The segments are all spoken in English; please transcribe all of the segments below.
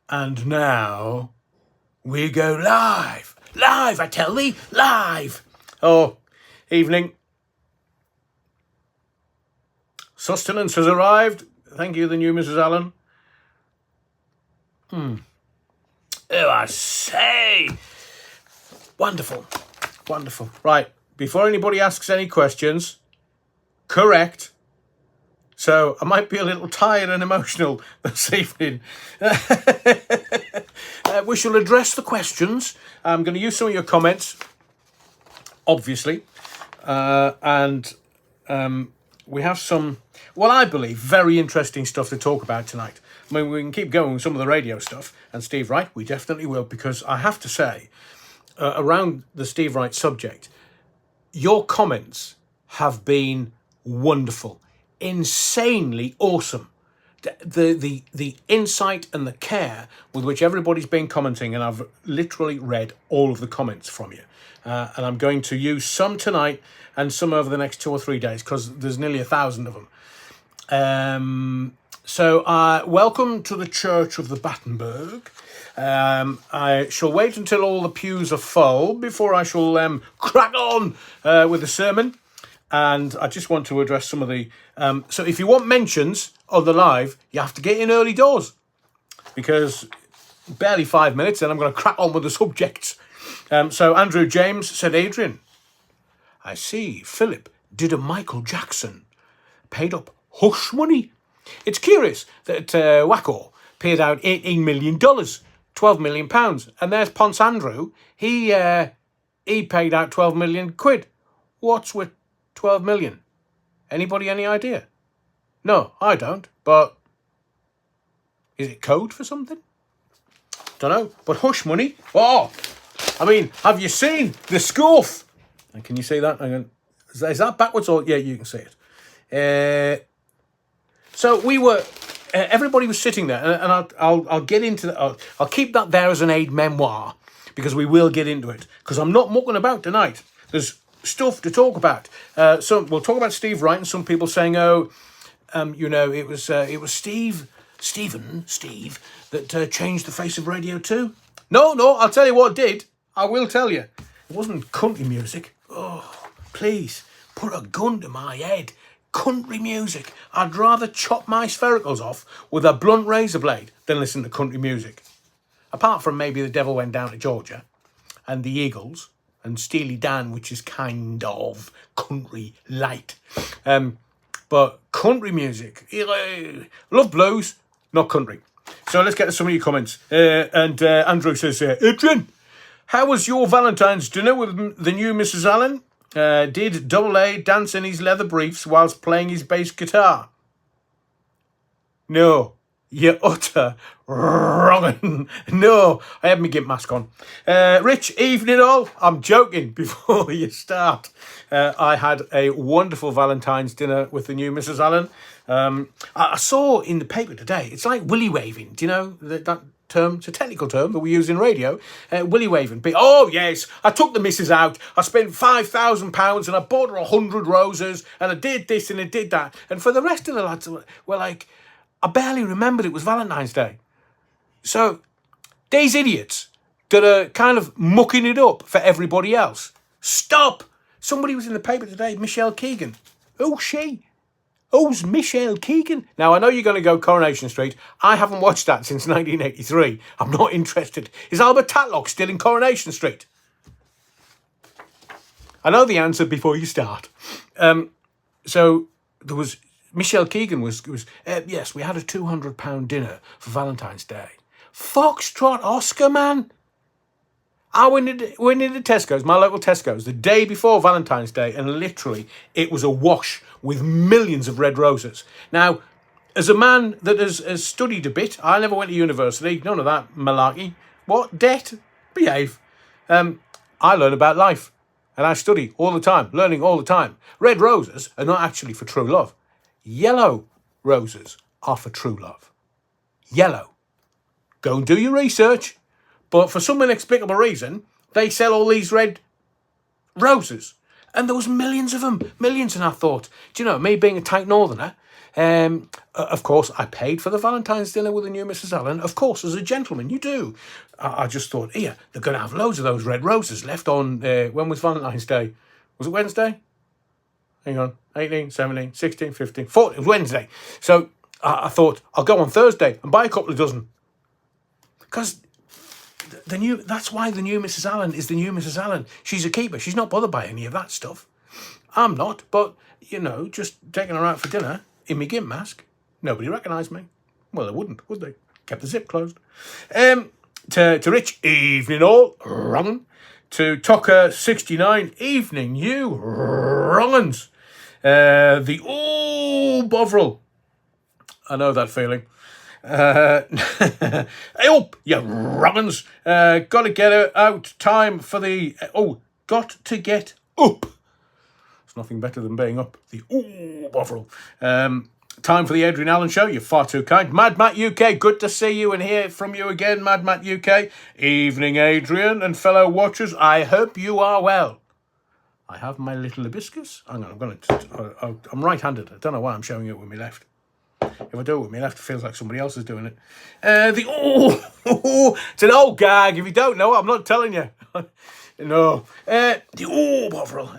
And now we go live. Live, I tell thee, live. Oh, evening. Sustenance has arrived. Thank you, the new Mrs. Allen. Oh, I say. Wonderful. Wonderful. Right, before anybody asks any questions, correct. So I might be a little tired and emotional this evening. We shall address the questions. I'm going to use some of your comments, obviously. And we have some, well, I believe, very interesting stuff to talk about tonight. I mean, we can keep going with some of the radio stuff. And Steve Wright, we definitely will, because I have to say, around the Steve Wright subject, your comments have been wonderful. Insanely awesome. The insight and the care with which everybody's been commenting, and I've literally read all of the comments from you, and I'm going to use some tonight and some over the next 2 or 3 days, because there's nearly 1,000 of them. So welcome to the Church of the Battenberg. I shall wait until all the pews are full before I shall crack on with the sermon. And I just want to address some of the... so if you want mentions of the live, you have to get in early doors. Because barely 5 minutes, and I'm going to crack on with the subjects. So Andrew James said, Adrian, I see Philip did a Michael Jackson. Paid up hush money. It's curious that Wacko paid out $18 million, £12 million. And there's Ponce Andrew. He paid out 12 million quid. What's with 12 million? Anybody any idea? No, I don't. But is it code for something? Don't know. But hush money. Oh, I mean, have you seen the scoof? And can you see that? Is that backwards or yeah? You can see it. So we were. Everybody was sitting there, and I'll get into that. I'll keep that there as an aid memoir, because we will get into it. Because I'm not mucking about tonight. There's stuff to talk about. So we'll talk about Steve Wright, and some people saying, "Oh, it was Steve that changed the face of radio too." No, I'll tell you what did. I will tell you. It wasn't country music. Oh, please put a gun to my head. Country music. I'd rather chop my sphericals off with a blunt razor blade than listen to country music. Apart from maybe The Devil Went Down to Georgia and the Eagles and Steely Dan, which is kind of country light. But country music, love blues, not country. So let's get to some of your comments. And Andrew says, Adrian, how was your Valentine's dinner with the new Mrs. Allen? Did Double A dance in his leather briefs whilst playing his bass guitar? No, you utter wrong. No, I had my gimp mask on. Rich, evening all. I'm joking before you start. I had a wonderful Valentine's dinner with the new Mrs. Allen. I saw in the paper today, it's like willy waving. Do you know that term? It's a technical term that we use in radio. Willy waving. Oh yes, I took the missus out. I spent £5,000 and I bought her 100 roses and I did this and I did that. And for the rest of the lads were like, I barely remembered it was Valentine's Day. So these idiots that are kind of mucking it up for everybody else, stop. Somebody was in the paper today, Michelle Keegan. Who's she? Who's Michelle Keegan? Now, I know you're going to go Coronation Street. I haven't watched that since 1983. I'm not interested. Is Albert Tatlock still in Coronation Street? I know the answer before you start. So there was... Michelle Keegan was yes, we had a £200 dinner for Valentine's Day. Foxtrot Oscar, man. I went into Tesco's, my local Tesco's, the day before Valentine's Day, and literally it was awash with millions of red roses. Now, as a man that has studied a bit, I never went to university, none of that malarkey. What? Debt? Behave. I learn about life, and I study all the time, learning all the time. Red roses are not actually for true love. Yellow roses are for true love. Yellow. Go and do your research. But for some inexplicable reason, they sell all these red roses. And there was millions of them. Millions. And I thought, do you know, me being a tight northerner, Of course, I paid for the Valentine's dinner with the new Mrs. Allen. Of course, as a gentleman, you do. I just thought, they're going to have loads of those red roses left on, when was Valentine's Day? Was it Wednesday? Hang on, 18, 17, 16, 15, 14, it was Wednesday. So I thought, I'll go on Thursday and buy a couple of dozen. Because that's why the new Mrs. Allen is the new Mrs. Allen. She's a keeper. She's not bothered by any of that stuff. I'm not, but, just taking her out for dinner in my gimp mask, nobody recognised me. Well, they wouldn't, would they? Kept the zip closed. To Rich, evening all, wrong. To Tucker 69, evening you, wrong-uns. The Bovril. I know that feeling. Hey up, you wrong-uns. Got to get out time for the... got to get up. It's nothing better than being up. The Bovril. Time for the Adrian Allen Show. You're far too kind. Mad Matt UK, good to see you and hear from you again, Mad Matt UK. Evening, Adrian and fellow watchers. I hope you are well. I have my little hibiscus. I'm right-handed. I don't know why I'm showing it with my left. If I do it with my left, it feels like somebody else is doing it. It's an old gag. If you don't know it, I'm not telling you. No. The Bovril.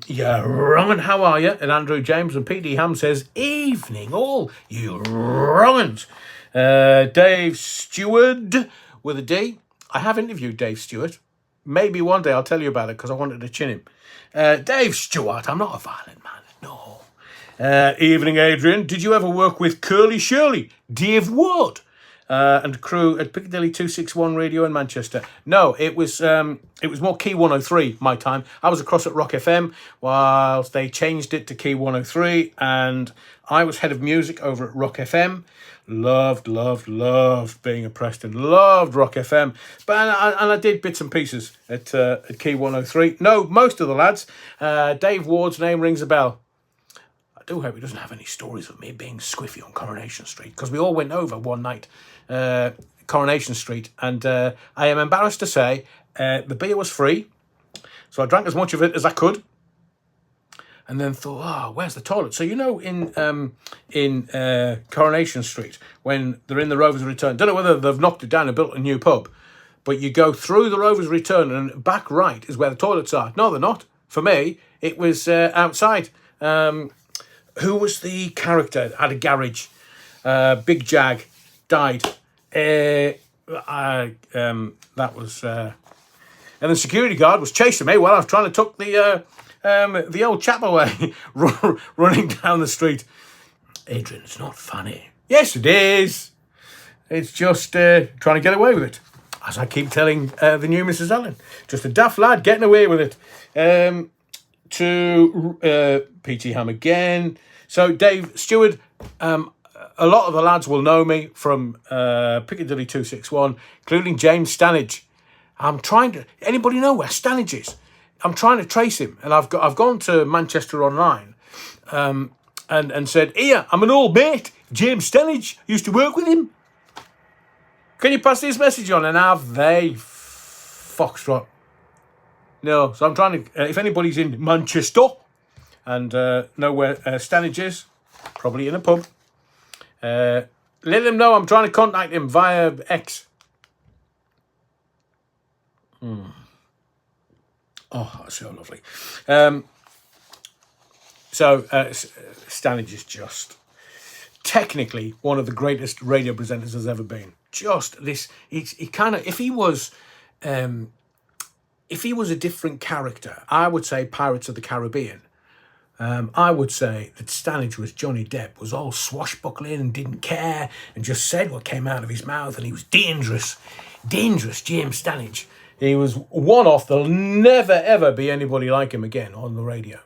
Yeah, wrong. How are you? And Andrew James and P.D. Ham says, evening all, you wrong-uns. Dave Stewart with a D. I have interviewed Dave Stewart. Maybe one day I'll tell you about it because I wanted to chin him. Dave Stewart, I'm not a violent man. No. Evening, Adrian. Did you ever work with Curly Shirley, Dave Wood, and crew at Piccadilly 261 Radio in Manchester? No, it was more Key 103 my time. I was across at Rock FM whilst they changed it to Key 103, and I was head of music over at Rock FM. Loved being at Preston. Loved Rock FM. But I did bits and pieces at Key 103. No, most of the lads. Dave Ward's name rings a bell. I do hope he doesn't have any stories of me being squiffy on Coronation Street, because we all went over one night, Coronation Street, and I am embarrassed to say the beer was free, so I drank as much of it as I could, and then thought, where's the toilet? So in Coronation Street, when they're in the Rovers Return, don't know whether they've knocked it down and built a new pub, but you go through the Rovers Return and back right is where the toilets are. No, they're not. For me, it was outside. Who was the character that had a garage? Big Jag died. That was... and the security guard was chasing me while I was trying to tuck the old chap away, running down the street. Adrian, it's not funny. Yes, it is. It's just trying to get away with it. As I keep telling the new Mrs. Allen. Just a daft lad getting away with it. To P.T. Ham again. So Dave Stewart, a lot of the lads will know me from Piccadilly 261, including James Stanage. Anybody know where Stanage is? I'm trying to trace him, and I've gone to Manchester Online and said, here, I'm an old mate, James Stanage, used to work with him. Can you pass this message on? And have they foxtrot? No, so I'm trying to, if anybody's in Manchester and know where Stanage is, probably in a pub, let them know I'm trying to contact him via X. Oh, that's so lovely. So Stanage is just technically one of the greatest radio presenters there's ever been. Just this, he kind of, if he was a different character, I would say Pirates of the Caribbean. I would say that Stanage was Johnny Depp, was all swashbuckling and didn't care and just said what came out of his mouth, and he was dangerous James Stanage. He was one-off. There'll never, ever be anybody like him again on the radio.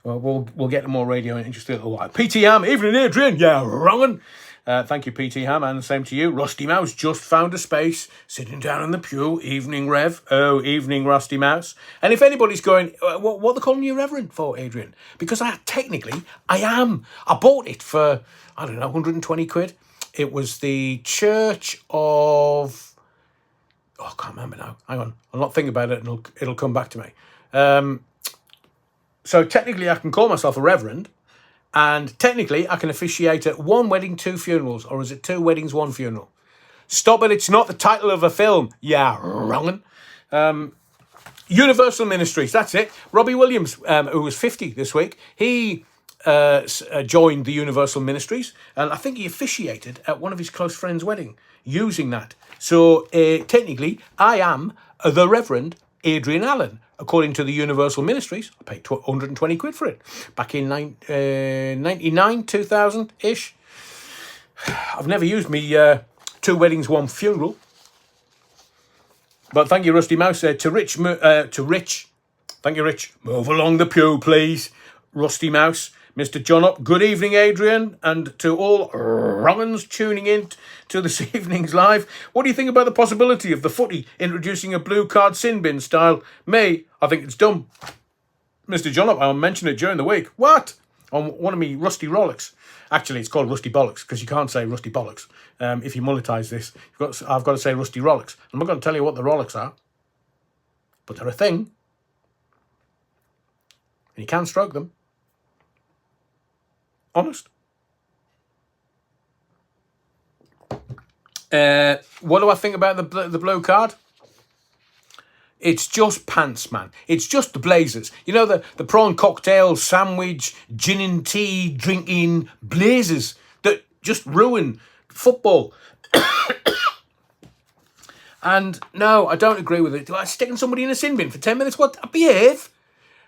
Well, we'll get to more radio in just a little while. P.T. Ham, evening, Adrian. Yeah, wrongin'. Thank you, P.T. Ham, and the same to you. Rusty Mouse just found a space, sitting down in the pew. Evening, Rev. Oh, evening, Rusty Mouse. And if anybody's going, what are they calling you Reverend for, Adrian? Because I am. I bought it for, 120 quid. It was the Church of... I can't remember now. Hang on. I'll not think about it and it'll come back to me. So technically I can call myself a reverend, And technically, I can officiate at 1 wedding, 2 funerals. Or is it 2 weddings, 1 funeral? Stop it. It's not the title of a film. Yeah, wrongin'. Universal Ministries. That's it. Robbie Williams, who was 50 this week, he joined the Universal Ministries. And I think he officiated at one of his close friends' wedding using that. So technically, I am the Reverend Adrian Allen. According to the Universal Ministries, I paid 120 quid for it back in 99, 2000-ish. I've never used me 2 weddings, 1 funeral. But thank you, Rusty Mouse. To Rich. Thank you, Rich. Move along the pew, please. Rusty Mouse. Mr. John Up. Good evening, Adrian. And to all wrong'uns tuning in to this evening's live. What do you think about the possibility of the footy introducing a blue card sin bin style? Me, I think it's dumb. Mr. John Up, I'll mention it during the week. What? On one of me Rusty Rolex. Actually, it's called Rusty Bollocks because you can't say Rusty Bollocks. If you monetize this, I've got to say Rusty Rolex. I'm not going to tell you what the Rolex are, but they're a thing. And you can stroke them. Honest. What do I think about the blue card? It's just pants, man. It's just the blazers. You know, the prawn cocktail, sandwich, gin and tea, drinking blazers that just ruin football. And no, I don't agree with it. Like sticking somebody in a sin bin for 10 minutes. What? Behave.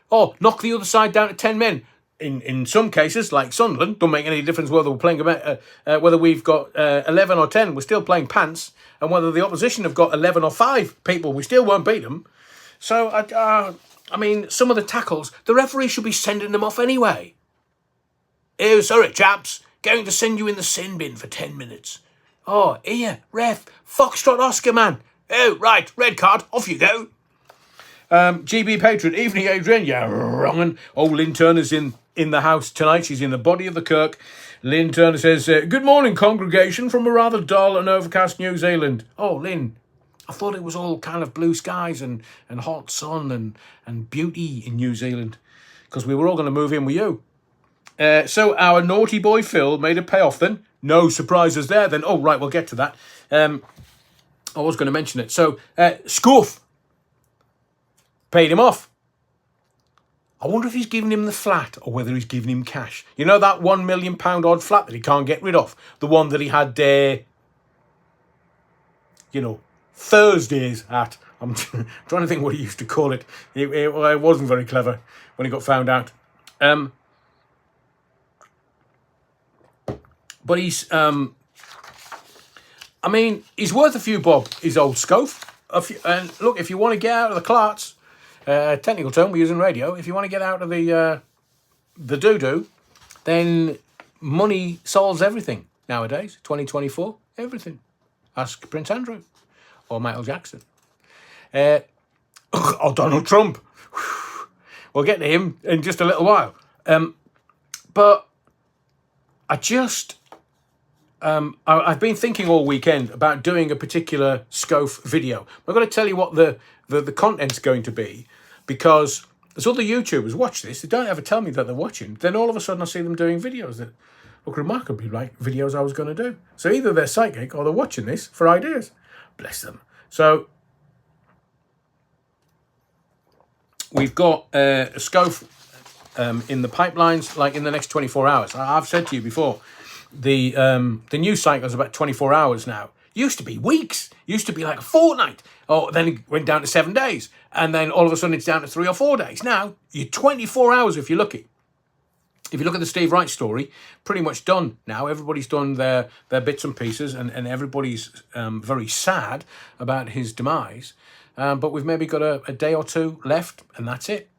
Or knock the other side down to 10 men. In some cases, like Sunderland, don't make any difference whether we're playing whether we've got 11 or 10. We're still playing pants, and whether the opposition have got 11 or 5 people, we still won't beat them. So I mean, some of the tackles, the referee should be sending them off anyway. Oh, sorry, chaps, going to send you in the sin bin for 10 minutes. Oh, here, ref, Foxtrot Oscar, man. Oh, right, red card, off you go. GB Patron, evening, Adrian. Yeah, wrong. Oh, Lynn Turner's in the house tonight. She's in the body of the kirk. Lynn Turner says, good morning, congregation, from a rather dull and overcast New Zealand. Oh, Lynn, I thought it was all kind of blue skies and hot sun and beauty in New Zealand because we were all going to move in with you. So our naughty boy Phil made a payoff then. No surprises there then. Oh, right, we'll get to that. I was going to mention it. So, Scoof paid him off. I wonder if he's giving him the flat or whether he's giving him cash. You know that £1 million odd flat that he can't get rid of? The one that he had, Thursdays at. I'm trying to think what he used to call it. It wasn't very clever when he got found out. But he's, he's worth a few bob, his old Scoof. And look, if you want to get out of the clarts, technical term, we're using radio. If you want to get out of the doo-doo, then money solves everything nowadays. 2024, everything. Ask Prince Andrew or Michael Jackson or Donald Trump. We'll get to him in just a little while. But I just... I've been thinking all weekend about doing a particular Scoof video. I'm going to tell you what the content's going to be, because as other YouTubers watch this, they don't ever tell me that they're watching. Then all of a sudden I see them doing videos that look remarkably like videos I was going to do. So either they're psychic or they're watching this for ideas. Bless them. So we've got a Scoof in the pipelines, like in the next 24 hours. I've said to you before, the news cycle is about 24 hours now. Used to be weeks. Used to be like a fortnight. Oh, then it went down to 7 days. And then all of a sudden it's down to 3 or 4 days. Now, you're 24 hours if you're lucky. If you look at the Steve Wright story, pretty much done now. Everybody's done their bits and pieces, and everybody's very sad about his demise. But we've maybe got a day or two left, and that's it.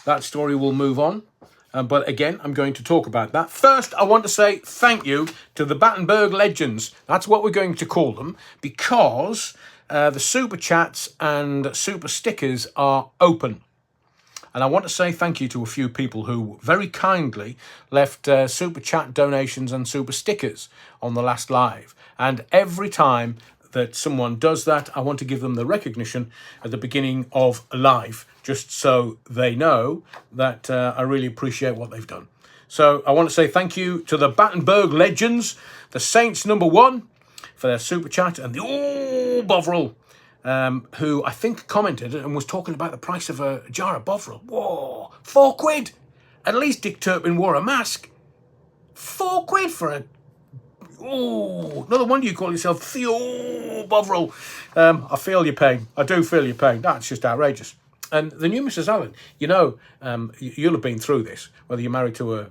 That story will move on. But again, I'm going to talk about that. First, I want to say thank you to the Battenberg Legends. That's what we're going to call them, because the super chats and super stickers are open. And I want to say thank you to a few people who very kindly left super chat donations and super stickers on the last live. And every time that someone does that, I want to give them the recognition at the beginning of a live, just so they know that I really appreciate what they've done. So I want to say thank you to the Battenberg legends, the Saints #1, for their super chat, and the Bovril, who I think commented and was talking about the price of a jar of Bovril. Whoa, £4. At least Dick Turpin wore a mask. £4 for a... Oh, no wonder you call yourself Theo Bovril. I feel your pain. I do feel your pain. That's just outrageous. And the new Mrs. Allen, you know, you'll have been through this, whether you're married to a...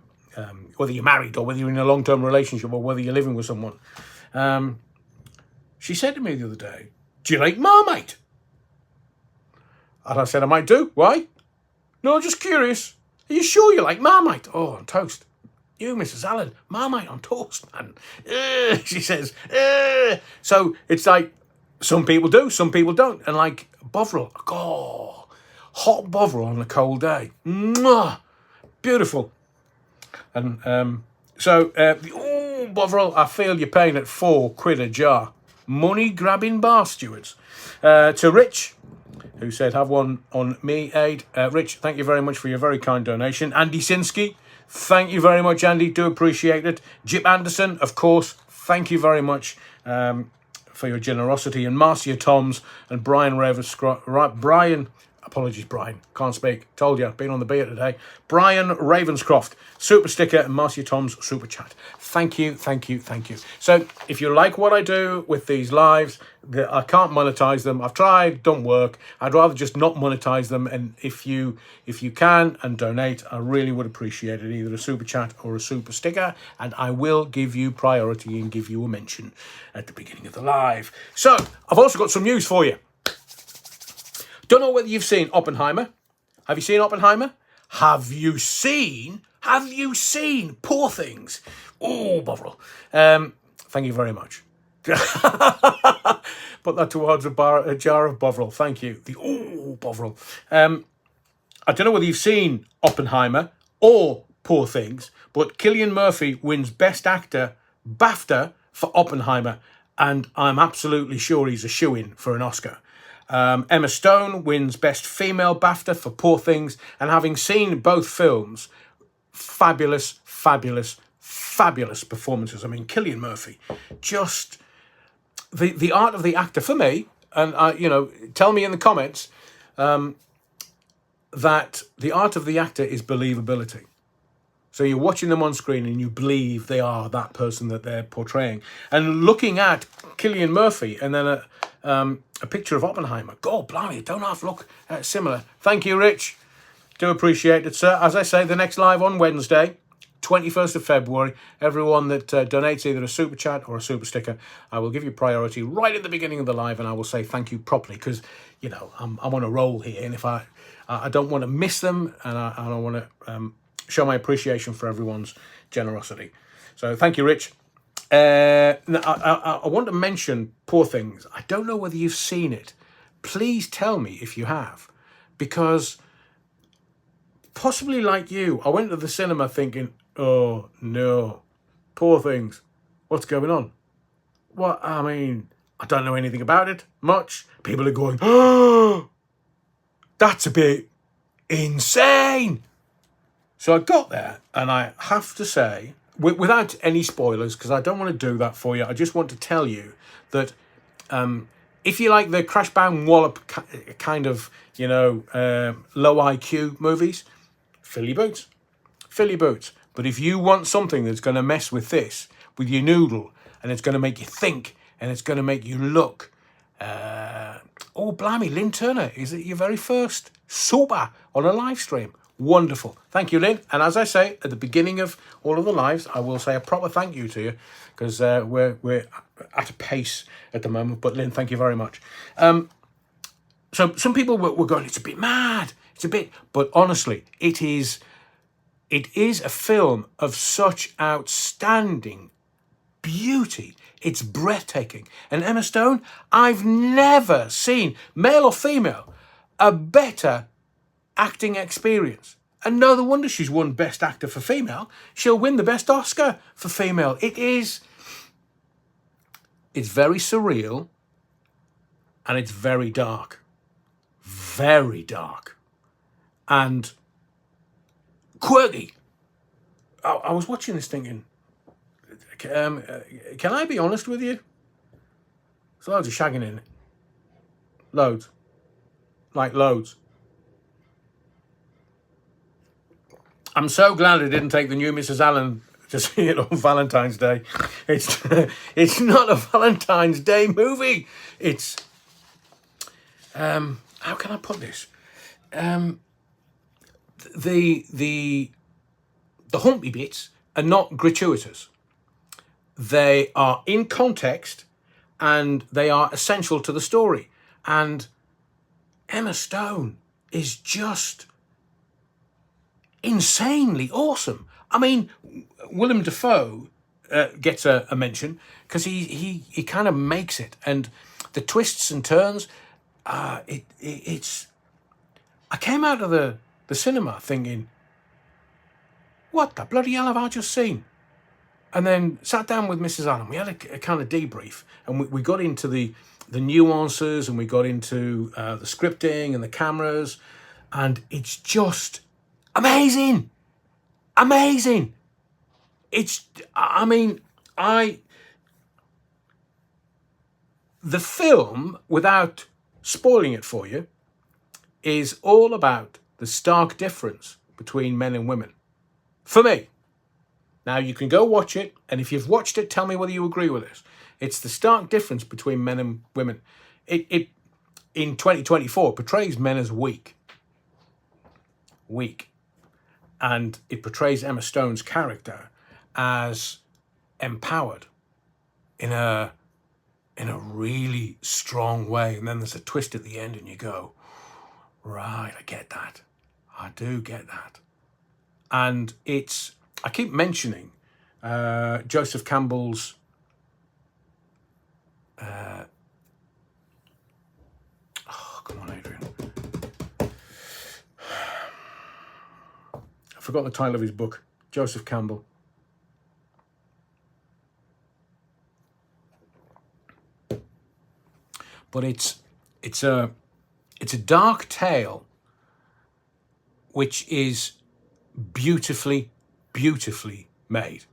whether you're married or whether you're in a long-term relationship or whether you're living with someone. She said to me the other day, "Do you like Marmite?" And I said, "I might do. Why?" "No, just curious. Are you sure you like Marmite?" "Oh, on toast." "You, Mrs. Allen, Marmite on toast, man." She says, So it's like, some people do, some people don't. And like Bovril, oh, hot Bovril on a cold day. Mwah, beautiful. And Bovril, I feel your pain at £4 a jar. Money grabbing bar stewards. To Rich, who said, "Have one on me, Aid." Rich, thank you very much for your very kind donation. Andy Sinsky, thank you very much, Andy. Do appreciate it. Jip Anderson, of course, thank you very much for your generosity. And Marcia Toms and Brian Ravenscroft. Apologies, Brian. Can't speak. Told you, been on the beer today. Brian Ravenscroft, super sticker, and Marcia Tom's super chat. Thank you, thank you, thank you. So if you like what I do with these lives, I can't monetize them. I've tried, don't work. I'd rather just not monetize them. And if you can and donate, I really would appreciate it. Either a super chat or a super sticker, and I will give you priority and give you a mention at the beginning of the live. So I've also got some news for you. Don't know whether you've seen Oppenheimer. Have you seen Oppenheimer? Have you seen Poor Things? Oh, Bovril. Thank you very much. Put that towards a jar of Bovril. Thank you. Bovril. I don't know whether you've seen Oppenheimer or Poor Things, but Cillian Murphy wins Best Actor BAFTA for Oppenheimer, and I'm absolutely sure he's a shoo-in for an Oscar. Emma Stone wins Best Female BAFTA for Poor Things, and having seen both films, fabulous, fabulous, fabulous performances. I mean, Cillian Murphy, just the art of the actor for me. And tell me in the comments that the art of the actor is believability. So you're watching them on screen and you believe they are that person that they're portraying. And looking at Cillian Murphy and then a picture of Oppenheimer, God blimey, don't half look similar. Thank you, Rich. Do appreciate it, sir. As I say, the next live on Wednesday, 21st of February. Everyone that donates either a super chat or a super sticker, I will give you priority right at the beginning of the live, and I will say thank you properly, because I'm on a roll here, and if I don't want to miss them, and I want to show my appreciation for everyone's generosity. So thank you, Rich. I want to mention Poor Things. I don't know whether you've seen it. Please tell me if you have, because possibly like you, I went to the cinema thinking, oh no, Poor Things, what's going on? Well, I mean, I don't know anything about it much. People are going, oh, that's a bit insane. So I got there, and I have to say, without any spoilers, because I don't want to do that for you, I just want to tell you that if you like the crash bang wallop kind of, low IQ movies, fill your boots. Fill your boots. But if you want something that's going to mess with this, with your noodle, and it's going to make you think, and it's going to make you look, oh, blimey, Lynn Turner, is it your very first super on a live stream? Wonderful. Thank you, Lynn. And as I say, at the beginning of all of the lives, I will say a proper thank you to you, because we're at a pace at the moment. But Lynn, thank you very much. So some people were going, it's a bit mad. It's a bit, but honestly, it is a film of such outstanding beauty. It's breathtaking. And Emma Stone, I've never seen, male or female, a better acting experience. And no wonder she's won Best Actor for Female. She'll win the Best Oscar for Female. It's very surreal, and it's very dark. Very dark. And quirky. I was watching this thinking, can I be honest with you? There's loads of shagging in it. Loads. Like loads. I'm so glad I didn't take the new Mrs. Allen to see it on Valentine's Day. It's not a Valentine's Day movie. It's how can I put this? The humpy bits are not gratuitous. They are in context and they are essential to the story. And Emma Stone is just insanely awesome. I mean, Willem Dafoe gets a mention because he kind of makes it, and the twists and turns. It's. I came out of the cinema thinking, what the bloody hell have I just seen? And then sat down with Mrs. Allen. We had a kind of debrief, and we got into the nuances, and we got into the scripting and the cameras, and it's just amazing. The film, without spoiling it for you, is all about the stark difference between men and women. For me. Now, you can go watch it, and if you've watched it, tell me whether you agree with this. It's the stark difference between men and women. It in 2024, portrays men as weak. And it portrays Emma Stone's character as empowered in a really strong way. And then there's a twist at the end and you go, right, I get that. I do get that. And I keep mentioning Joseph Campbell's come on, Adrian. I forgot the title of his book. Joseph Campbell. But it's a dark tale which is beautifully made.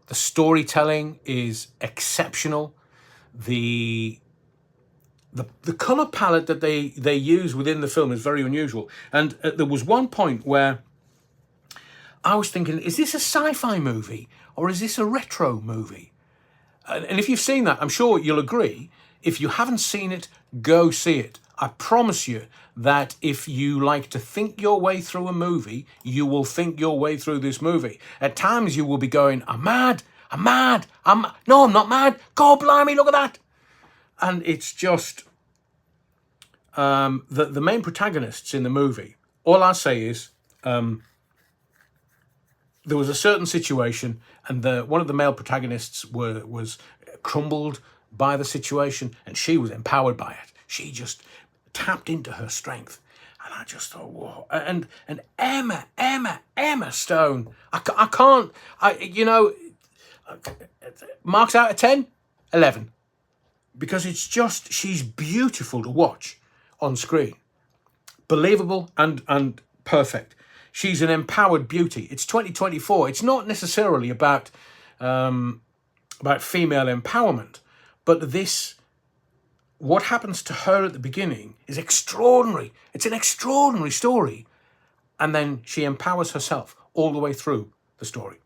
The storytelling is exceptional. The colour palette that they use within the film is very unusual. And there was one point where I was thinking, is this a sci-fi movie or is this a retro movie? And if you've seen that, I'm sure you'll agree. If you haven't seen it, go see it. I promise you that if you like to think your way through a movie, you will think your way through this movie. At times you will be going, I'm mad. No, I'm not mad. God blimey, look at that. And it's just the main protagonists in the movie. All I say is there was a certain situation, and one of the male protagonists was crumbled by the situation, and she was empowered by it. She just tapped into her strength, and I just thought, whoa! And Emma Stone, I can't, marks out of 10, 11. Because it's just, she's beautiful to watch on screen. Believable and perfect. She's an empowered beauty. It's 2024. It's not necessarily about female empowerment, but what happens to her at the beginning is extraordinary. It's an extraordinary story. And then she empowers herself all the way through the story.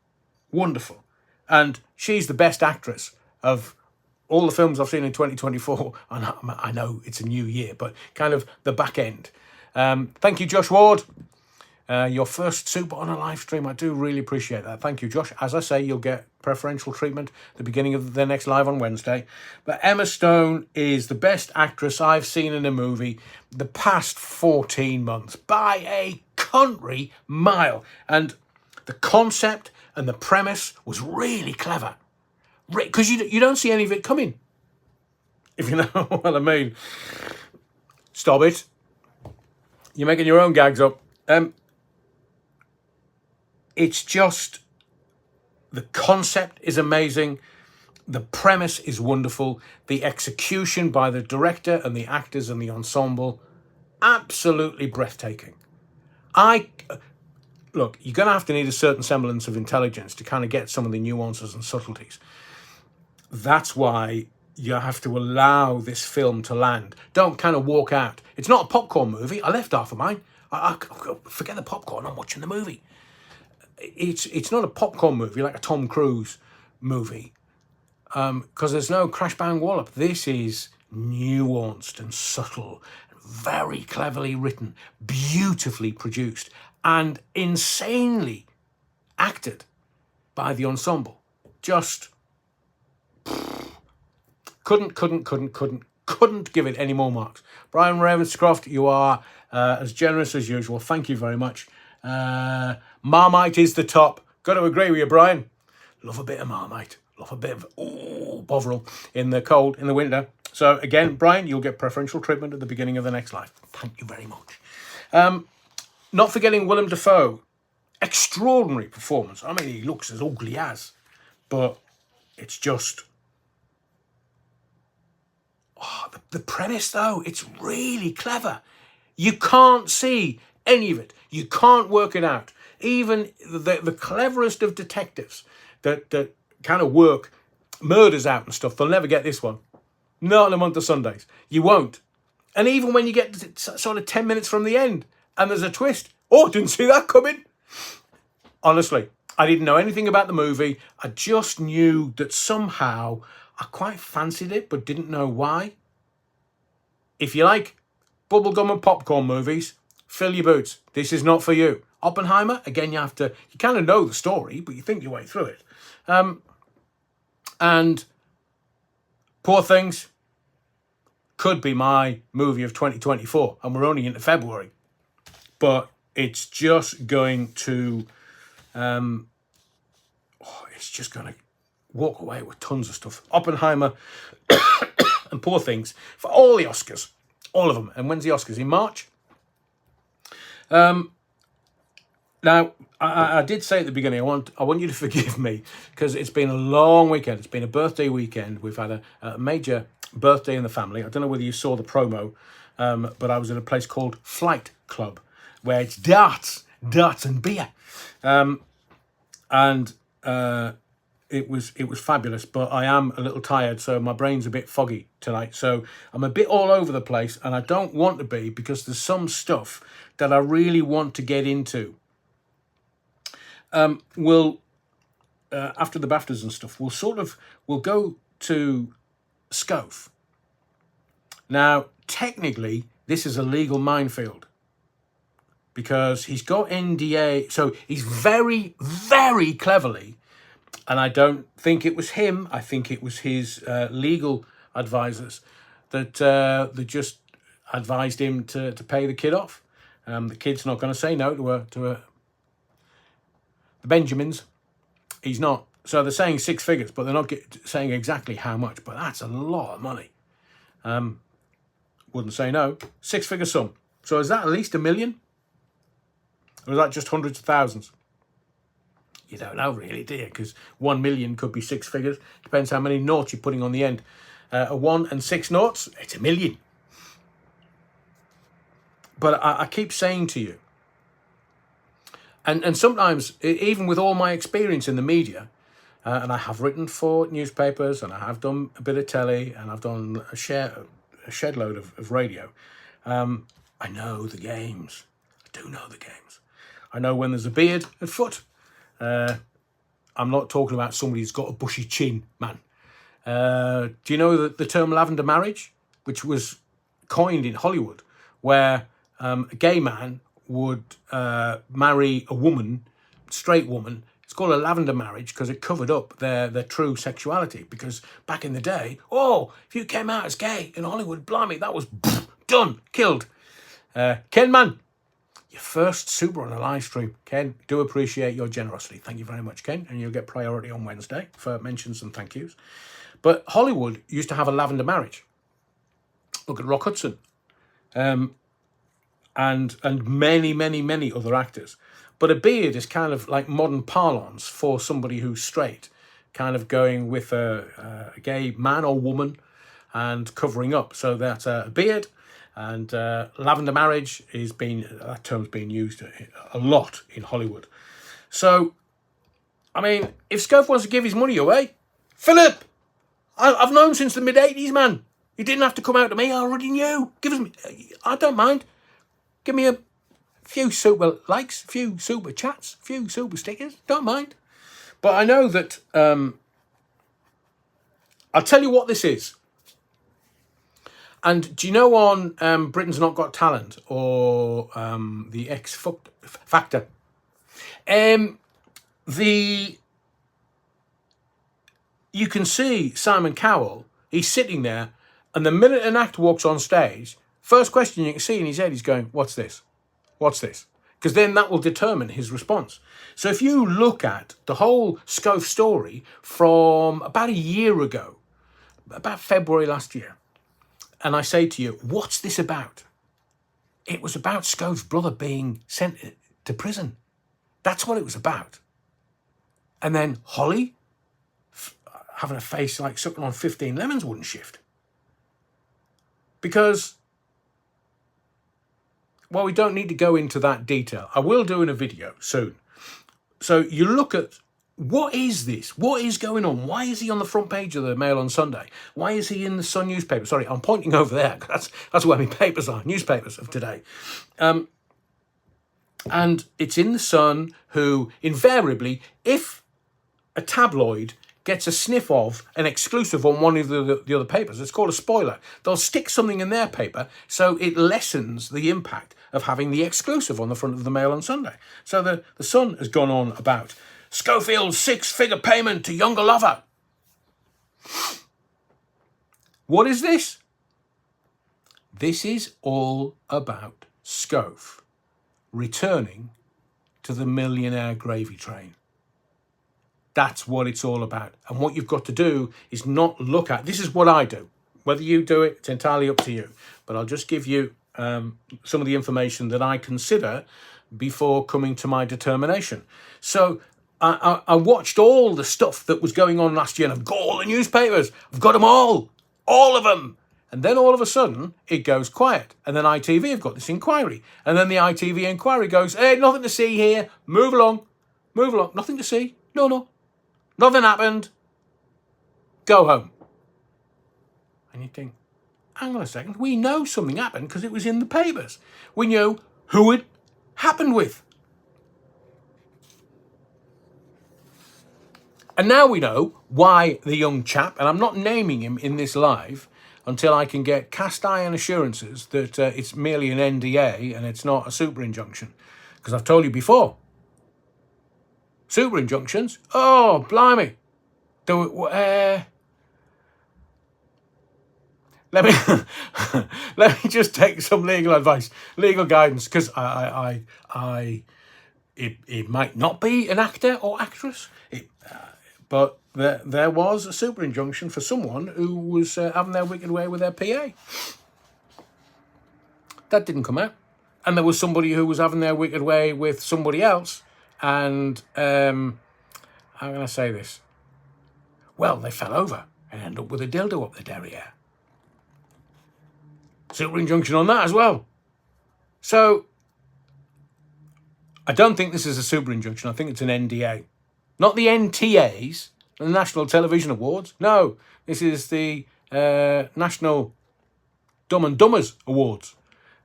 Wonderful. And she's the best actress of all the films I've seen in 2024, and I know it's a new year, but kind of the back end. Thank you, Josh Ward. Your first super on a live stream. I do really appreciate that. Thank you, Josh. As I say, you'll get preferential treatment at the beginning of the next live on Wednesday. But Emma Stone is the best actress I've seen in a movie the past 14 months by a country mile. And the concept and the premise was really clever. Because you don't see any of it coming, if you know what I mean. Stop it. You're making your own gags up. It's just, the concept is amazing. The premise is wonderful. The execution by the director and the actors and the ensemble, absolutely breathtaking. look, you're going to have to need a certain semblance of intelligence to kind of get some of the nuances and subtleties. That's why you have to allow this film to land. Don't kind of walk out. It's not a popcorn movie. I left half of mine. I forget the popcorn. I'm watching the movie. It's not a popcorn movie like a Tom Cruise movie, because there's no crash bang wallop. This is nuanced and subtle, very cleverly written, beautifully produced, and insanely acted by the ensemble. Just couldn't give it any more marks. Brian Ravenscroft, you are as generous as usual. Thank you very much. Marmite is the top. Got to agree with you, Brian. Love a bit of Marmite. Love a bit of Bovril in the cold, in the winter. So again, Brian, you'll get preferential treatment at the beginning of the next life. Thank you very much. Not forgetting Willem Dafoe. Extraordinary performance. I mean, he looks as ugly as, but it's just... the premise, though, it's really clever. You can't see any of it. You can't work it out. Even the cleverest of detectives that kind of work murders out and stuff, they'll never get this one. Not in a month of Sundays. You won't. And even when you get to sort of 10 minutes from the end and there's a twist, didn't see that coming. Honestly, I didn't know anything about the movie. I just knew that somehow I quite fancied it, but didn't know why. If you like bubblegum and popcorn movies, fill your boots. This is not for you. Oppenheimer, again, you kind of know the story, but you think your way through it. And Poor Things could be my movie of 2024, and we're only into February. But it's just going to, it's just going to walk away with tons of stuff. Oppenheimer and Poor Things for all the Oscars, all of them. And when's the Oscars? In March. Now, I did say at the beginning, I want you to forgive me because it's been a long weekend. It's been a birthday weekend. We've had a major birthday in the family. I don't know whether you saw the promo, but I was at a place called Flight Club where it's darts and beer, and it was fabulous. But I am a little tired, so my brain's a bit foggy tonight. So I'm a bit all over the place, and I don't want to be because there's some stuff that I really want to get into. We'll after the BAFTAs and stuff, we'll go to Scove. Now, technically, this is a legal minefield because he's got NDA. So he's very, very cleverly, and I don't think it was him. I think it was his legal advisors that just advised him to pay the kid off. The kid's not going to say no to the Benjamins. He's not. So they're saying 6 figures, but they're not saying exactly how much. But that's a lot of money. Wouldn't say no. 6-figure sum. So is that at least $1 million? Or is that just hundreds of thousands? You don't know really, do you? Because 1 million could be 6 figures. Depends how many noughts you're putting on the end. A 1 and 6 noughts, it's $1 million. But I keep saying to you, and sometimes, even with all my experience in the media, and I have written for newspapers, and I have done a bit of telly, and I've done a shed load of radio, I know the games. I do know the games. I know when there's a beard at foot. I'm not talking about somebody who's got a bushy chin, man. Do you know the term lavender marriage, which was coined in Hollywood, where a gay man would marry a woman, straight woman. It's called a lavender marriage because it covered up their true sexuality. Because back in the day, if you came out as gay in Hollywood, blimey, that was done, killed. Ken, man, your first super on a live stream. Ken, do appreciate your generosity. Thank you very much, Ken. And you'll get priority on Wednesday for mentions and thank yous. But Hollywood used to have a lavender marriage. Look at Rock Hudson. And many, many, many other actors. But a beard is kind of like modern parlance for somebody who's straight, kind of going with a gay man or woman. and covering up. So that a beard and lavender marriage that term's being used a lot in Hollywood. So, I mean, if Scove wants to give his money away, Philip, I've known since the mid-80s, man. You didn't have to come out to me. I already knew. I don't mind. Give me a few super likes, a few super chats, a few super stickers. Don't mind. But I know that... I'll tell you what this is. And do you know on Britain's Not Got Talent or the X Factor? You can see Simon Cowell, he's sitting there, and the minute an actor walks on stage, first question you can see in his head, he's going, what's this? What's this? Because then that will determine his response. So if you look at the whole Scove story from about a year ago, about February last year, and I say to you, what's this about? It was about Scove's brother being sent to prison. That's what it was about. And then Holly having a face like sucking on 15 lemons wouldn't shift. Because, well, we don't need to go into that detail. I will do in a video soon. So you look at, what is this? What is going on? Why is he on the front page of the Mail on Sunday? Why is he in the Sun newspaper? Sorry, I'm pointing over there. That's where my papers are, newspapers of today. And it's in the Sun, who invariably, if a tabloid gets a sniff of an exclusive on one of the other papers, it's called a spoiler. They'll stick something in their paper so it lessens the impact of having the exclusive on the front of the Mail on Sunday. So the Sun has gone on about Schofield's 6-figure payment to younger lover. What is this? This is all about Scove returning to the millionaire gravy train. That's what it's all about. And what you've got to do is not look at... This is what I do. Whether you do it, it's entirely up to you. But I'll just give you some of the information that I consider before coming to my determination. So I watched all the stuff that was going on last year, and I've got all the newspapers. I've got them all of them. And then all of a sudden, it goes quiet. And then ITV have got this inquiry. And then the ITV inquiry goes, hey, nothing to see here. Move along. Move along. Nothing to see. No. Nothing happened. Go home. And you think, hang on a second. We know something happened because it was in the papers. We knew who it happened with. And now we know why the young chap, and I'm not naming him in this live until I can get cast iron assurances that it's merely an NDA and it's not a super injunction. Because I've told you before, super injunctions, oh, blimey. Let me just take some legal advice, legal guidance, because it might not be an actor or actress, but there was a super injunction for someone who was having their wicked way with their PA. That didn't come out. And there was somebody who was having their wicked way with somebody else. And how can I say this? Well, they fell over and ended up with a dildo up the derriere. Super injunction on that as well. So I don't think this is a super injunction. I think it's an NDA. Not the NTAs, the National Television Awards. No, this is the National Dumb and Dummers Awards.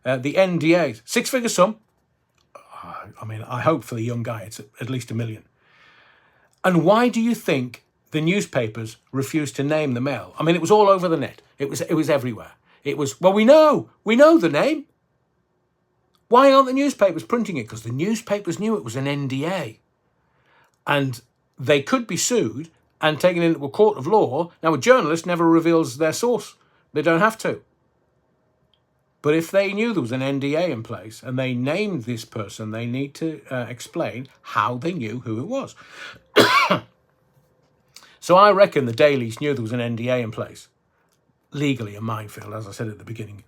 The NDAs. 6-figure sum. I mean, I hope for the young guy it's at least $1 million. And why do you think the newspapers refused to name the Mail? I mean, it was all over the net. It was everywhere. It was, well, we know the name. Why aren't the newspapers printing it? Because the newspapers knew it was an NDA. And they could be sued and taken into a court of law. Now, a journalist never reveals their source. They don't have to. But if they knew there was an NDA in place and they named this person, they need to explain how they knew who it was. So I reckon the dailies knew there was an NDA in place. Legally a minefield, as I said at the beginning.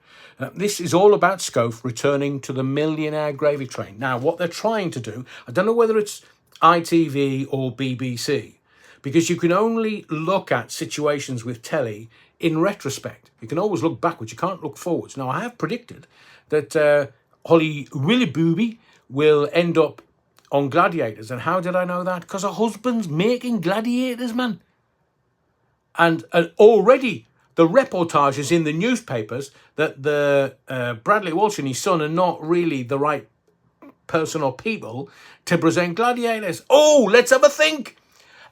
This is all about Scove returning to the millionaire gravy train. Now, what they're trying to do, I don't know whether it's ITV or BBC, because you can only look at situations with telly in retrospect. You can always look backwards. You can't look forwards. Now, I have predicted that Holly Willoughby will end up on Gladiators. And how did I know that? Because her husband's making Gladiators, man. And already the reportages in the newspapers that the Bradley Walsh and his son are not really the right person or people to present Gladiators. Oh, let's have a think.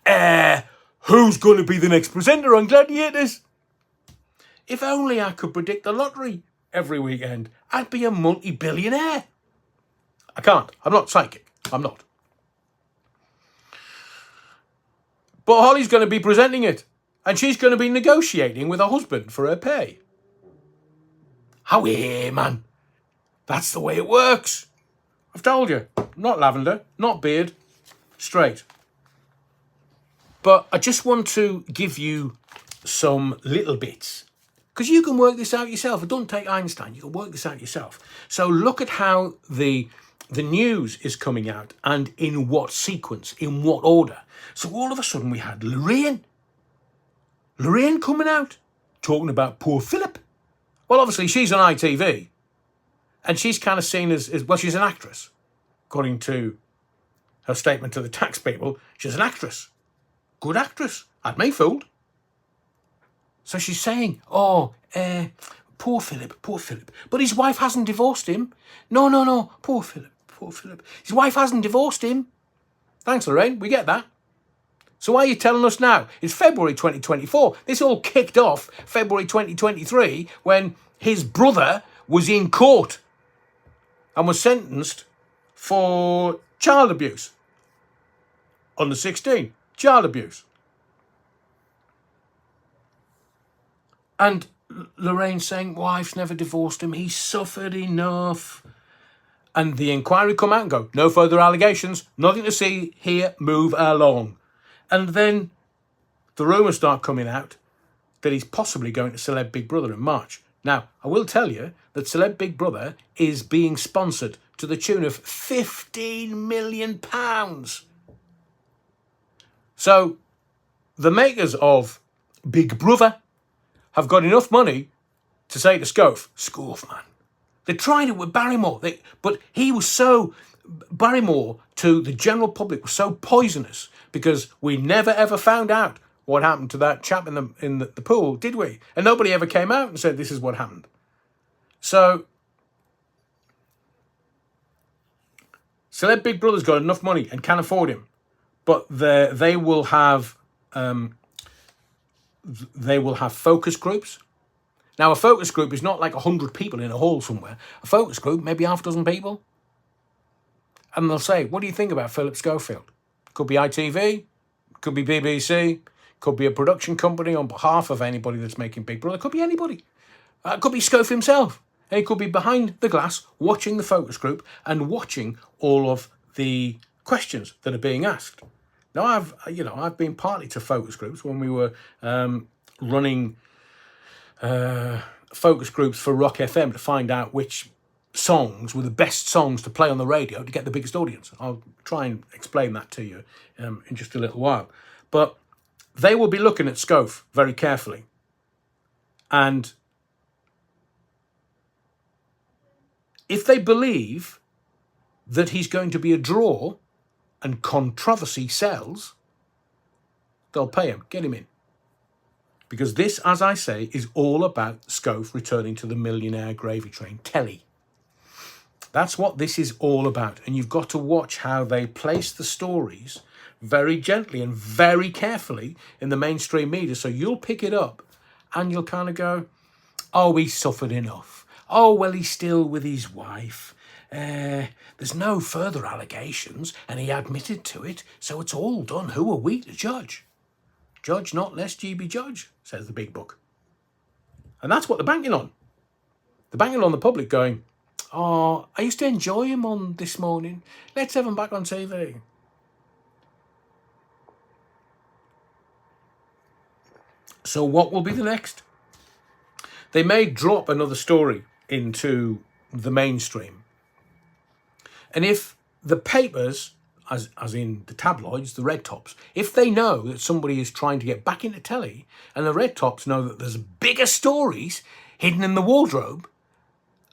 Who's going to be the next presenter on Gladiators? If only I could predict the lottery every weekend, I'd be a multi-billionaire. I can't. I'm not psychic. I'm not. But Holly's going to be presenting it. And she's going to be negotiating with her husband for her pay. How man. That's the way it works. I've told you. Not lavender, not beard, straight. But I just want to give you some little bits. Because you can work this out yourself. It doesn't take Einstein. You can work this out yourself. So look at how the news is coming out and in what sequence, in what order. So all of a sudden we had Lorraine coming out, talking about poor Philip. Well, obviously, she's on ITV. And she's kind of seen as well, she's an actress. According to her statement to the tax people, she's an actress. Good actress. Had me fooled. So she's saying, poor Philip. But his wife hasn't divorced him. No, poor Philip. His wife hasn't divorced him. Thanks, Lorraine, we get that. So why are you telling us now? It's February 2024. This all kicked off February 2023 when his brother was in court and was sentenced for child abuse. Under 16, child abuse. And Lorraine saying, wife's never divorced him. He's suffered enough. And the inquiry come out and go, no further allegations, nothing to see here, move along. And then the rumours start coming out that he's possibly going to Celeb Big Brother in March. Now, I will tell you that Celeb Big Brother is being sponsored to the tune of £15 million. So the makers of Big Brother have got enough money to say to Scoof, man. They tried it with Barrymore, but he was so... Barrymore to the general public was so poisonous because we never ever found out what happened to that chap in the pool, did we? And nobody ever came out and said this is what happened. So Celeb Big Brother's got enough money and can afford him, but they will have focus groups. Now, a focus group is not like 100 people in a hall somewhere. A focus group, maybe half a dozen people. And they'll say, what do you think about Philip Schofield? Could be ITV, could be BBC, could be a production company on behalf of anybody that's making Big Brother. Could be anybody. Could be Schof himself. And he could be behind the glass watching the focus group and watching all of the questions that are being asked. Now, I've been partly to focus groups when we were running focus groups for Rock FM to find out which songs were the best songs to play on the radio to get the biggest audience. I'll try and explain that to you in just a little while. But they will be looking at Schof very carefully. And if they believe that he's going to be a draw and controversy sells, they'll pay him, get him in. Because this, as I say, is all about Schof returning to the Millionaire Gravy Train telly. That's what this is all about. And you've got to watch how they place the stories very gently and very carefully in the mainstream media. So you'll pick it up and you'll kind of go, oh, he suffered enough. Oh, well, he's still with his wife. There's no further allegations and he admitted to it. So it's all done. Who are we to judge? Judge not lest ye be judged, says the big book. And that's what they're banking on. They're banking on the public going, oh, I used to enjoy him on This Morning. Let's have him back on TV. So what will be the next? They may drop another story into the mainstream. And if the papers as in the tabloids, the red tops, if they know that somebody is trying to get back into telly, and the red tops know that there's bigger stories hidden in the wardrobe,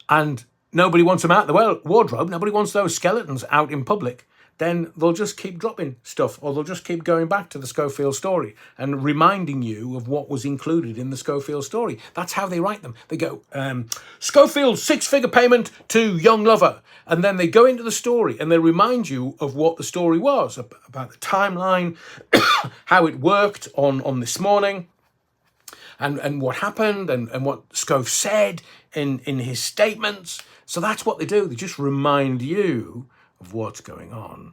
and nobody wants them out the wardrobe, nobody wants those skeletons out in public, then they'll just keep dropping stuff, or they'll just keep going back to the Schofield story and reminding you of what was included in the Schofield story. That's how they write them. They go, Schofield's 6-figure payment to young lover. And then they go into the story and they remind you of what the story was, about the timeline, how it worked on This Morning, and what happened, and what Scove said in his statements. So that's what they do. They just remind you of what's going on.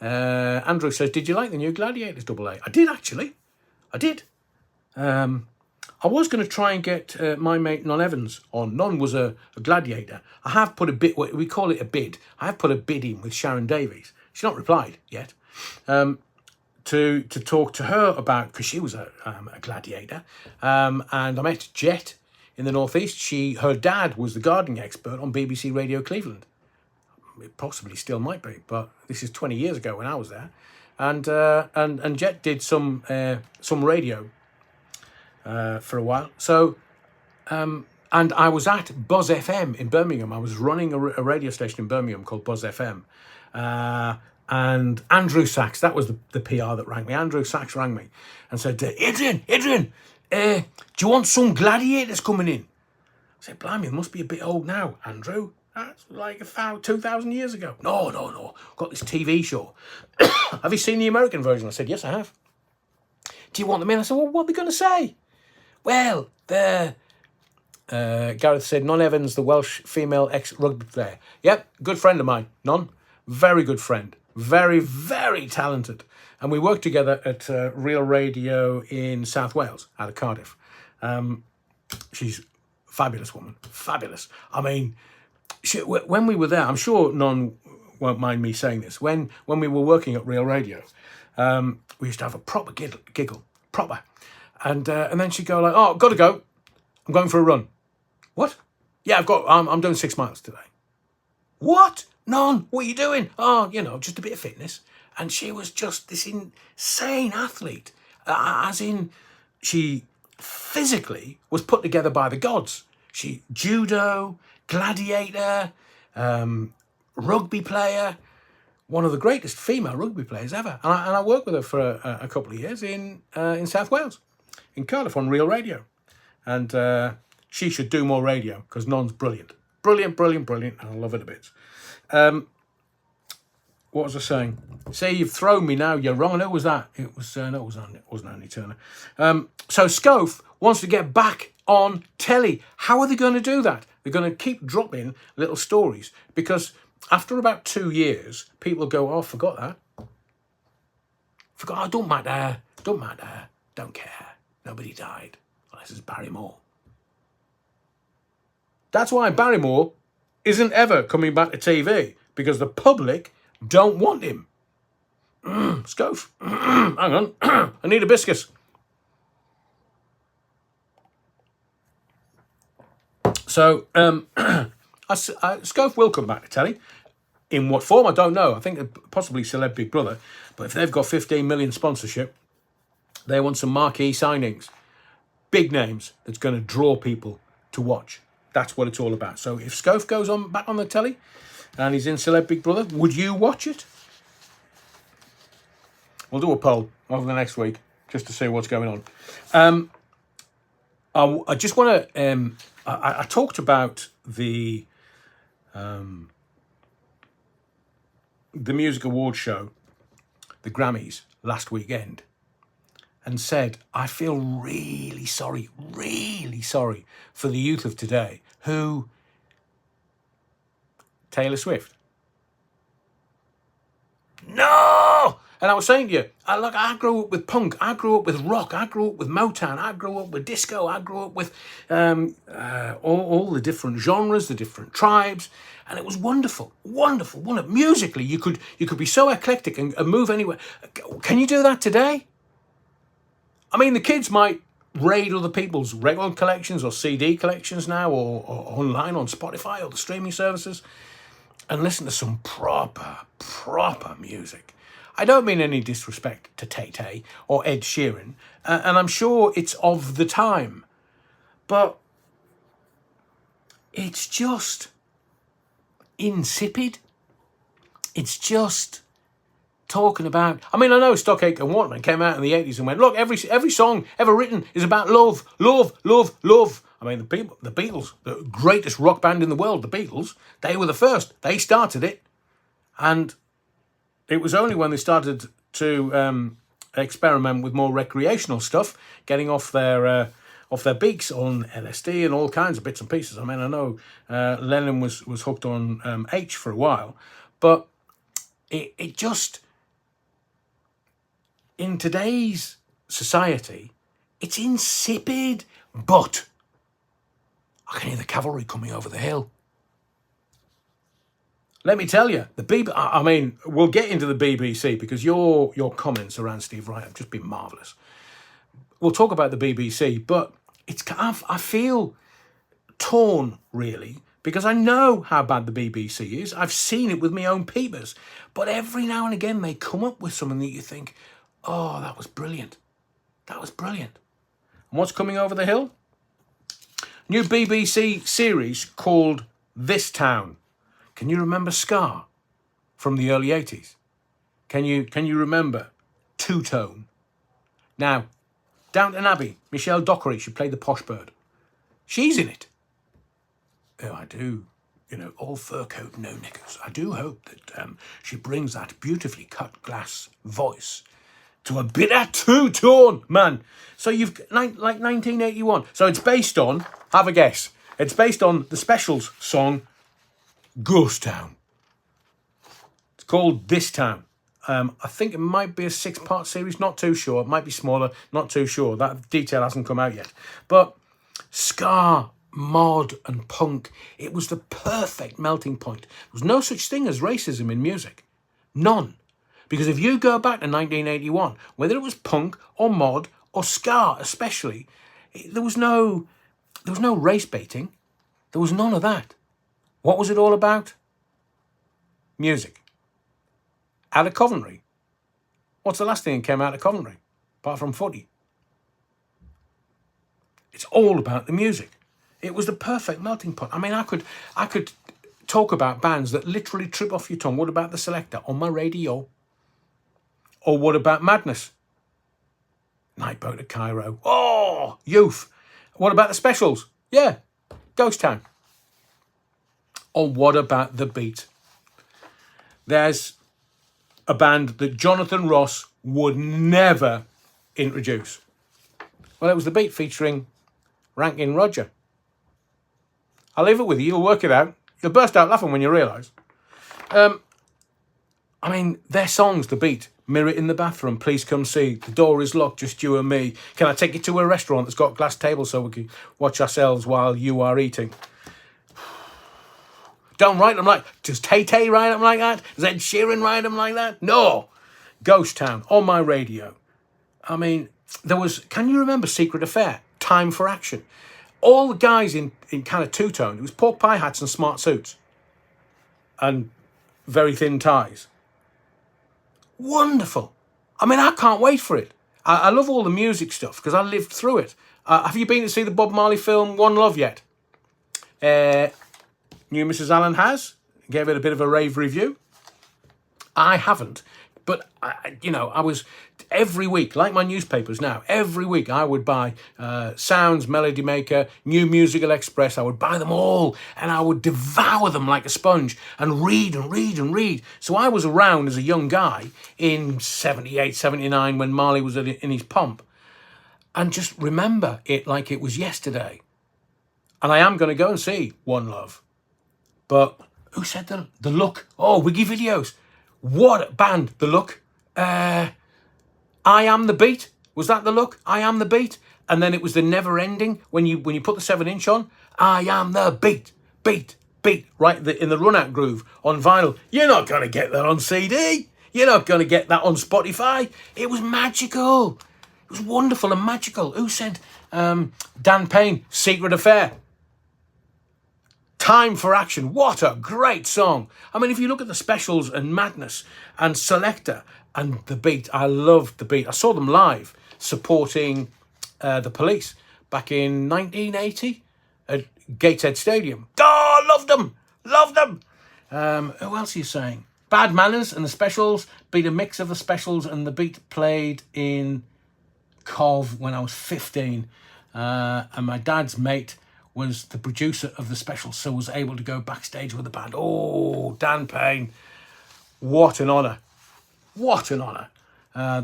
Andrew says, did you like the new Gladiators AA? I did, actually. I did. I was going to try and get my mate Non Evans on. Non was a gladiator. I have put a bid, we call it a bid. I have put a bid in with Sharon Davies. She's not replied yet. To talk to her about, because she was a gladiator. And I met Jet in the Northeast. Her dad was the gardening expert on BBC Radio Cleveland. It possibly still might be, but this is 20 years ago when I was there. And Jet did some radio for a while. So, and I was at Buzz FM in Birmingham. I was running a radio station in Birmingham called Buzz FM. And Andrew Sachs, that was the PR that rang me. Andrew Sachs rang me and said, Adrian, do you want some gladiators coming in? I said, blimey, it must be a bit old now, Andrew. That's like 2,000 years ago. No. Got this TV show. Have you seen the American version? I said, yes, I have. Do you want them in? I said, well, what are they going to say? Well, Gareth said, Non Evans, the Welsh female ex-rugby player. Yep, good friend of mine, Non. Very good friend. Very, very talented. And we worked together at Real Radio in South Wales, out of Cardiff. She's a fabulous woman. Fabulous. I mean, when we were there, I'm sure Non won't mind me saying this. When we were working at Real Radio, we used to have a proper giggle. Proper. And then she'd go like, oh, got to go. I'm going for a run. What? Yeah, I'm doing 6 miles today. What? Non, what are you doing? Oh, just a bit of fitness. And she was just this insane athlete. As in, she physically was put together by the gods. She judo, gladiator, rugby player, one of the greatest female rugby players ever. And I worked with her for a couple of years in South Wales, in Cardiff on Real Radio. And she should do more radio because Non's brilliant. Brilliant. And I love it a bit. What was I saying? See, you've thrown me now. You're wrong. And who was that? It wasn't Andy Turner. So Scove wants to get back on telly. How are they going to do that? They're going to keep dropping little stories because after about 2 years, people go, oh, forgot that. Oh, don't matter. Don't care. Nobody died. Unless it's Barrymore. That's why Barrymore isn't ever coming back to TV, because the public don't want him. Scove. Hang on. I need a biscuit. So, Scove will come back to telly. In what form, I don't know. I think possibly Celeb Big Brother. But if they've got 15 million sponsorship, they want some marquee signings. Big names that's going to draw people to watch. That's what it's all about. So if Scove goes back on the telly and he's in Celeb Big Brother, would you watch it? We'll do a poll over the next week just to see what's going on. I just want to... I talked about the Music Awards show, the Grammys, last weekend, and said, I feel really sorry for the youth of today who... Taylor Swift. No! And I was saying to you, I grew up with punk, I grew up with rock, I grew up with Motown, I grew up with disco, I grew up with all the different genres, the different tribes, and it was wonderful. Musically, you could be so eclectic and move anywhere. Can you do that today? I mean, the kids might raid other people's record collections or CD collections now, or online on Spotify or the streaming services. and listen to some proper music. I don't mean any disrespect to Tay-Tay or Ed Sheeran, and I'm sure it's of the time, but it's just insipid. It's just talking about... I mean, I know Stockacre and Waterman came out in the 80s and went, look, every song ever written is about love, love, love, love. I mean, the Beatles, the greatest rock band in the world, the Beatles, they were the first. They started it. And it was only when they started to experiment with more recreational stuff, getting off their beaks on LSD and all kinds of bits and pieces. I mean, I know Lennon was hooked on H for a while, but it just... In today's society, it's insipid, but I can hear the cavalry coming over the hill. Let me tell you, I mean, we'll get into the BBC because your comments around Steve Wright have just been marvellous. We'll talk about the BBC, but I feel torn, really, because I know how bad the BBC is. I've seen it with my own peepers. But every now and again, they come up with something that you think, oh, that was brilliant. That was brilliant. And what's coming over the hill? New BBC series called This Town. Can you remember Scar from the early 80s? Can you remember Two Tone? Now, Downton Abbey, Michelle Dockery, she played the posh bird. She's in it. Oh, I do. All fur coat, no knickers. I do hope that she brings that beautifully cut glass voice to a bit of two-tone, man. So you've, like 1981. So it's based on, have a guess. It's based on the Specials song, Ghost Town. It's called This Town. I think it might be a 6-part series, not too sure. It might be smaller, not too sure. That detail hasn't come out yet. But ska, mod and punk, it was the perfect melting point. There was no such thing as racism in music. None. Because if you go back to 1981, whether it was punk or mod or ska especially, there was no race baiting. There was none of that. What was it all about? Music. Out of Coventry. What's the last thing that came out of Coventry? Apart from footy. It's all about the music. It was the perfect melting pot. I mean, I could talk about bands that literally trip off your tongue. What about the Selector on my radio? Or what about Madness? Nightboat to Cairo. Oh, Youth. What about the Specials? Yeah, Ghost Town. Or what about The Beat? There's a band that Jonathan Ross would never introduce. Well, it was The Beat featuring Rankin Roger. I'll leave it with you. You'll work it out. You'll burst out laughing when you realise. I mean, their songs, The Beat, Mirror in the Bathroom, Please Come See, The Door is Locked, Just You and Me, Can I Take You to a Restaurant that's got glass tables so we can watch ourselves while you are eating? Don't write them like... Does Tay-Tay write them like that? Does Ed Sheeran write them like that? No. Ghost Town, on my radio. I mean, there was... Can you remember Secret Affair? Time for Action. All the guys in kind of two-tone, it was pork pie hats and smart suits. And very thin ties. Wonderful. I mean, I can't wait for it. I love all the music stuff because I lived through it. Have you been to see the Bob Marley film One Love yet? New Mrs. Allen has. Gave it a bit of a rave review. I haven't. But, I was... Every week, like my newspapers now, every week I would buy Sounds, Melody Maker, New Musical Express. I would buy them all and I would devour them like a sponge and read and read and read. So I was around as a young guy in 78, 79 when Marley was in his pomp. And just remember it like it was yesterday. And I am going to go and see One Love. But who said the Look? Oh, Wiggy Videos. What a band, The Look. I Am the Beat. Was that The Look? I Am the Beat. And then it was the Never Ending when you put the 7-inch on. I am the beat, beat, beat. Right in the run-out groove on vinyl. You're not going to get that on CD. You're not going to get that on Spotify. It was magical. It was wonderful and magical. Who said Dan Payne, Secret Affair? Time for Action. What a great song. I mean, if you look at the Specials and Madness and Selector and The Beat, I loved The Beat. I saw them live supporting the Police back in 1980 at Gateshead Stadium. Oh, loved them. Loved them. Who else are you saying? Bad Manners and the Specials. Beat a mix of the Specials and The Beat. Played in Cov when I was 15. And my dad's mate was the producer of the Specials, so was able to go backstage with the band. Oh, Dan Payne. What an honour. What an honour.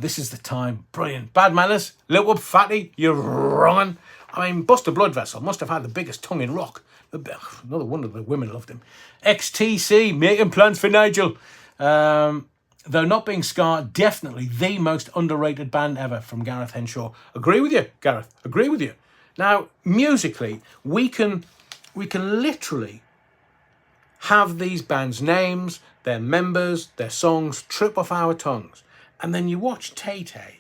This is the time. Brilliant. Bad Manners. Little up Fatty. You're wrong. I mean, Buster Blood Vessel must have had the biggest tongue in rock. Another wonder the women loved him. XTC. Making plans for Nigel. Though not being Scar, definitely the most underrated band ever, from Gareth Henshaw. Agree with you, Gareth. Agree with you. Now, musically, we can literally have these bands' names, their members, their songs trip off our tongues. And then you watch Tay-Tay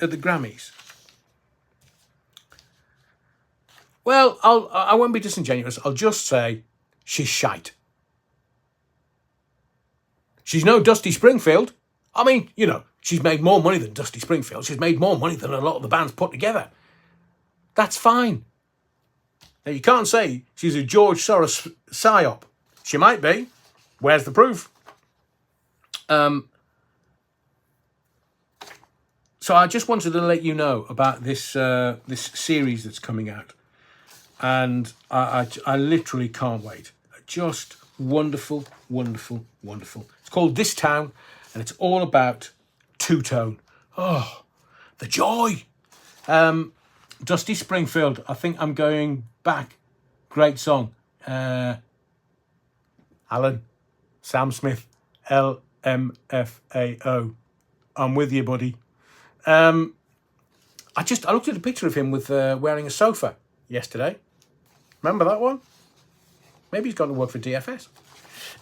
at the Grammys. Well, I won't be disingenuous. I'll just say she's shite. She's no Dusty Springfield. I mean, you know, she's made more money than Dusty Springfield. She's made more money than a lot of the bands put together. That's fine. Now, you can't say she's a George Soros psyop. She might be. Where's the proof? So I just wanted to let you know about this this series that's coming out. And I literally can't wait. Just wonderful, wonderful, wonderful. It's called This Town, and it's all about two-tone. Oh, the joy. Dusty Springfield, I think I'm going back. Great song. Alan, Sam Smith, LMFAO. I'm with you, buddy. I looked at a picture of him with wearing a sofa yesterday. Remember that one? Maybe he's gone to work for DFS.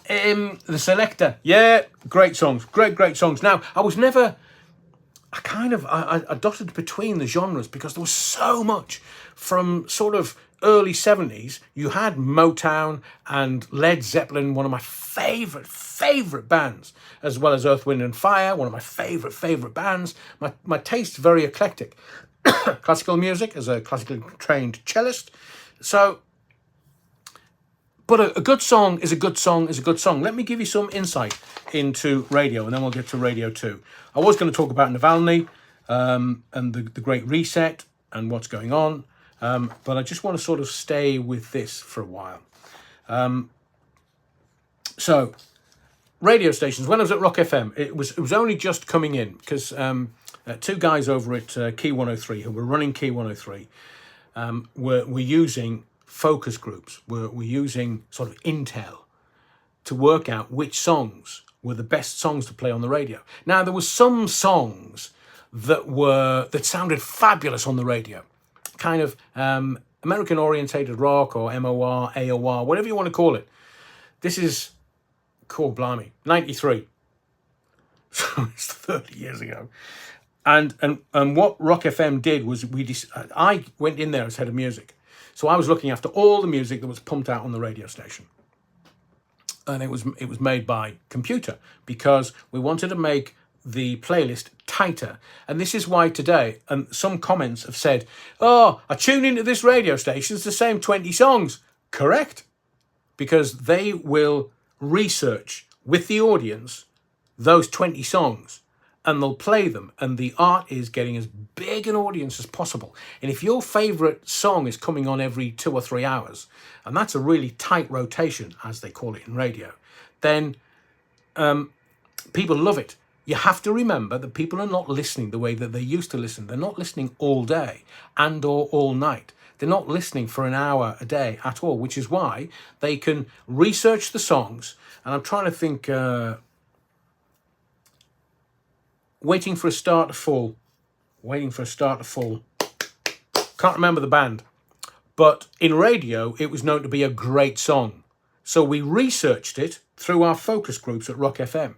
The Selector. Yeah, great songs. Great songs. Now, I dotted between the genres because there was so much from sort of early 70s. You had Motown and Led Zeppelin, one of my favourite bands, as well as Earth, Wind and Fire, one of my favourite bands. My taste's very eclectic. Classical music, as a classically trained cellist. So, but a good song is a good song is a good song. Let me give you some insight into radio, and then we'll get to Radio 2. I was going to talk about Navalny and the Great Reset and what's going on, but I just want to sort of stay with this for a while. So, radio stations. When I was at Rock FM, it was only just coming in because two guys over at Key 103 who were running Key 103 were using focus groups, were using sort of intel to work out which songs were the best songs to play on the radio. Now, there were some songs that sounded fabulous on the radio, kind of American orientated rock or MOR, AOR, whatever you want to call it. This is cool, blimey, 93. So it's 30 years ago. And what Rock FM did was I went in there as head of music. So I was looking after all the music that was pumped out on the radio station. And it was made by computer because we wanted to make the playlist tighter. And this is why today, and some comments have said, oh, I tune into this radio station, it's the same 20 songs. Correct. Because they will research with the audience those 20 songs and they'll play them. And the art is getting as big an audience as possible. And if your favourite song is coming on every 2 or 3 hours, and that's a really tight rotation, as they call it in radio, then people love it. You have to remember that people are not listening the way that they used to listen. They're not listening all day and or all night. They're not listening for an hour a day at all, which is why they can research the songs. And I'm trying to think... Waiting for a Star to Fall. Can't remember the band. But in radio, it was known to be a great song. So we researched it through our focus groups at Rock FM.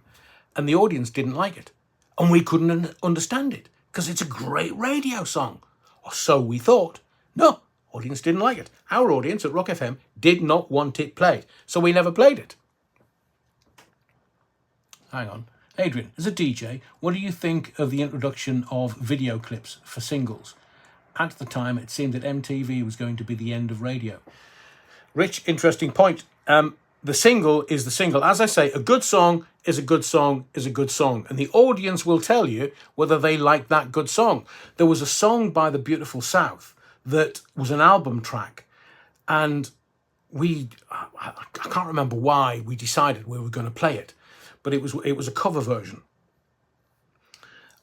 And the audience didn't like it. And we couldn't understand it. Because it's a great radio song. Or so we thought. No, Audience didn't like it. Our audience at Rock FM did not want it played, so we never played it. Hang on. Adrian, as a DJ, what do you think of the introduction of video clips for singles? At the time, it seemed that MTV was going to be the end of radio. Rich, interesting point. The single is the single. As I say, a good song is a good song is a good song. And the audience will tell you whether they like that good song. There was a song by the Beautiful South that was an album track. And I can't remember why we decided we were going to play it. But it was a cover version.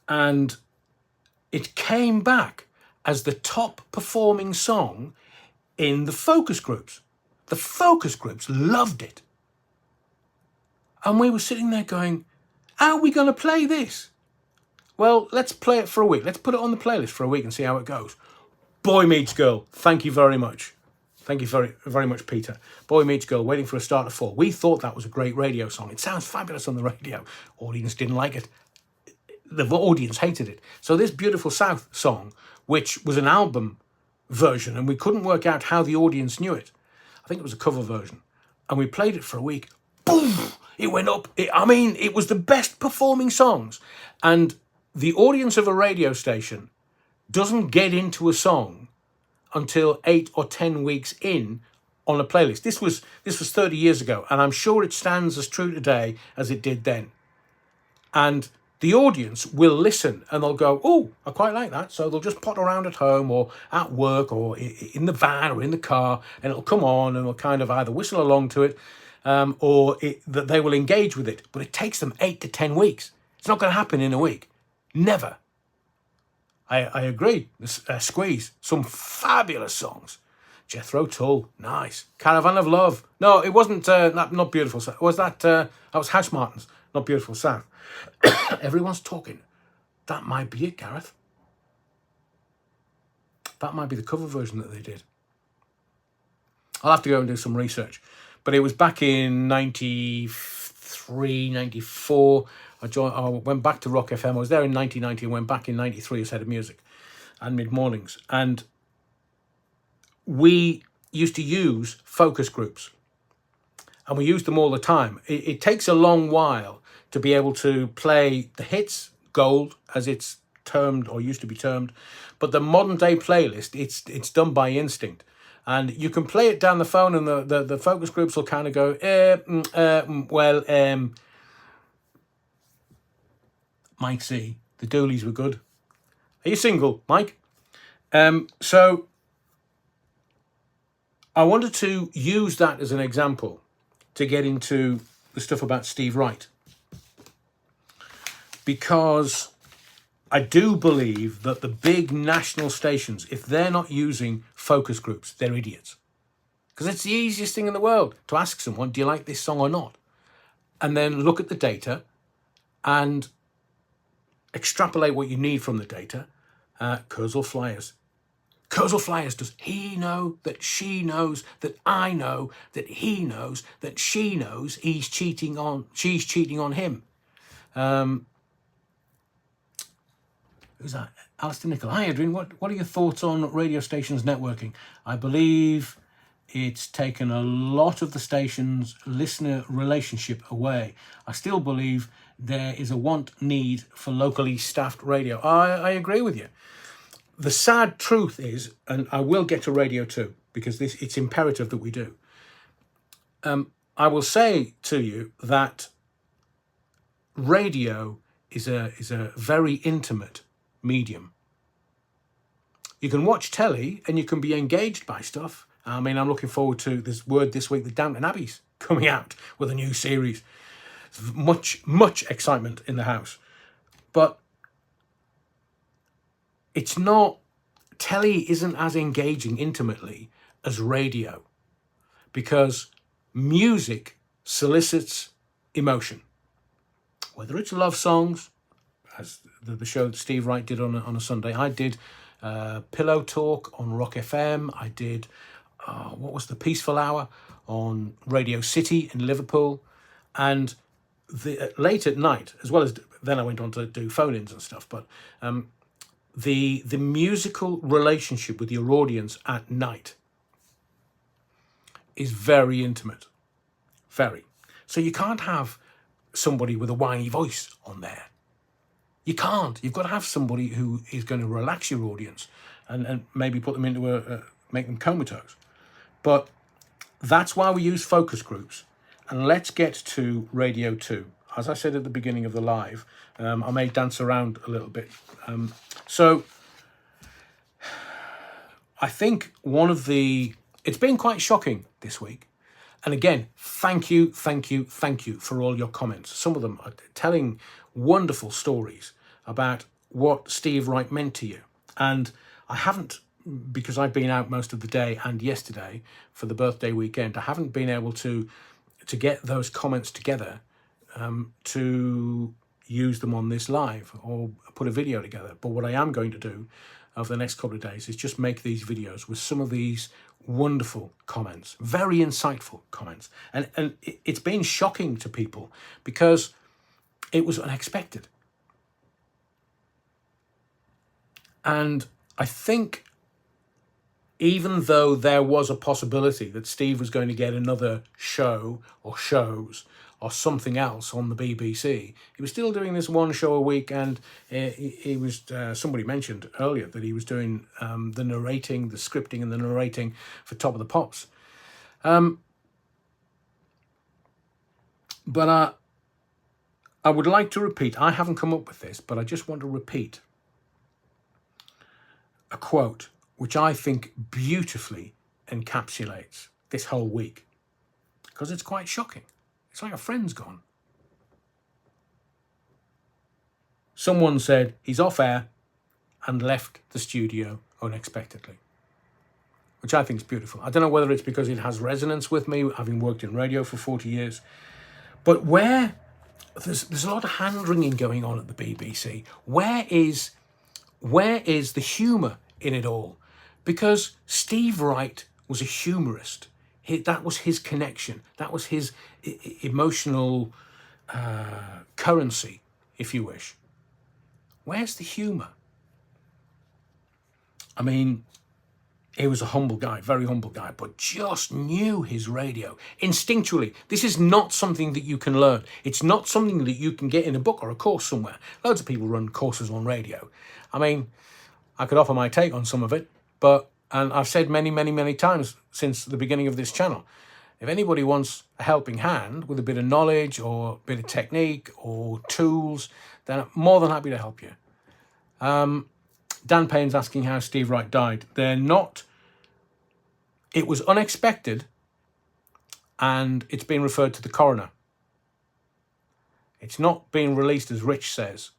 And it came back as the top performing song in the focus groups. The focus groups loved it. And we were sitting there going, how are we going to play this? Well, let's play it for a week. Let's put it on the playlist for a week and see how it goes. Boy Meets Girl. Thank you very much. Thank you very, very much, Peter. Boy Meets Girl, Waiting for a Star to Fall. We thought that was a great radio song. It sounds fabulous on the radio. Audience didn't like it. The audience hated it. So this Beautiful South song, which was an album version, and we couldn't work out how the audience knew it. I think it was a cover version. And we played it for a week. Boom! It went up. It was the best performing songs. And the audience of a radio station doesn't get into a song until 8 or 10 weeks in on a playlist. This was 30 years ago, and I'm sure it stands as true today as it did then. And the audience will listen and they'll go, oh, I quite like that. So they'll just potter around at home or at work or in the van or in the car, and it'll come on and they'll kind of either whistle along to it that they will engage with it. But it takes them 8 to 10 weeks. It's not going to happen in a week. Never. I agree. Squeeze, some fabulous songs. Jethro Tull, nice. Caravan of Love. No, it wasn't. Not Beautiful South. Was that? That was House Martins, not Beautiful South. Everyone's talking. That might be it, Gareth. That might be the cover version that they did. I'll have to go and do some research. But it was back in 93, 94. I went back to Rock FM. I was there in 1990 and went back in 93 as head of music and mid-mornings. And we used to use focus groups. And we used them all the time. It takes a long while to be able to play the hits, gold, as it's termed or used to be termed. But the modern day playlist, it's done by instinct. And you can play it down the phone and the focus groups will kind of go, Mike C. The Dooleys were good. Are you single, Mike? So I wanted to use that as an example to get into the stuff about Steve Wright. Because I do believe that the big national stations, if they're not using focus groups, they're idiots. Because it's the easiest thing in the world to ask someone, do you like this song or not? And then look at the data and extrapolate what you need from the data. Kurzweil Flyers. Kurzweil Flyers, does he know that she knows that I know that he knows that she knows she's cheating on him? Who's that? Alistair Nichol. Hi, Adrian. What are your thoughts on radio stations networking? I believe it's taken a lot of the station's listener relationship away. I still believe there is a need for locally staffed radio. I agree with you. The sad truth is, and I will get to radio too, because it's imperative that we do. I will say to you that radio is a very intimate medium. You can watch telly and you can be engaged by stuff. I mean, I'm looking forward to this week, the Downton Abbey's coming out with a new series. Much excitement in the house. But telly isn't as engaging intimately as radio, because music solicits emotion. Whether it's love songs, as the show that Steve Wright did on a Sunday. I did Pillow Talk on Rock FM. I did, what was the Peaceful Hour on Radio City in Liverpool. And late at night, as well as then I went on to do phone-ins and stuff. But the musical relationship with your audience at night is very intimate. Very. So you can't have somebody with a whiny voice on there. You can't. You've got to have somebody who is going to relax your audience and maybe put them into make them comatose. But that's why we use focus groups. And let's get to Radio 2. As I said at the beginning of the live, I may dance around a little bit. So I think it's been quite shocking this week. And again, thank you for all your comments. Some of them are telling wonderful stories about what Steve Wright meant to you. And I haven't, because I've been out most of the day and yesterday for the birthday weekend, I haven't been able to get those comments together to use them on this live or put a video together. But what I am going to do over the next couple of days is just make these videos with some of these wonderful comments, very insightful comments. And it's been shocking to people because it was unexpected. And I think even though there was a possibility that Steve was going to get another show or shows or something else on the BBC, he was still doing this one show a week. And he was, somebody mentioned earlier that he was doing the narrating, the scripting and the narrating for Top of the Pops. But I would like to repeat, I haven't come up with this, but I just want to repeat a quote which I think beautifully encapsulates this whole week, because it's quite shocking. It's like a friend's gone. Someone said he's off air and left the studio unexpectedly, which I think is beautiful. I don't know whether it's because it has resonance with me, having worked in radio for 40 years, but where there's a lot of hand-wringing going on at the BBC. Where is the humour in it all? Because Steve Wright was a humorist. That was his connection. That was his emotional currency, if you wish. Where's the humour? I mean, he was a humble guy, very humble guy, but just knew his radio instinctually. This is not something that you can learn. It's not something that you can get in a book or a course somewhere. Loads of people run courses on radio. I mean, I could offer my take on some of it, and I've said many times since the beginning of this channel, if anybody wants a helping hand with a bit of knowledge or a bit of technique or tools, then I'm more than happy to help you. Dan Payne's asking how Steve Wright died. It was unexpected, and it's been referred to the coroner. It's not being released as Rich says.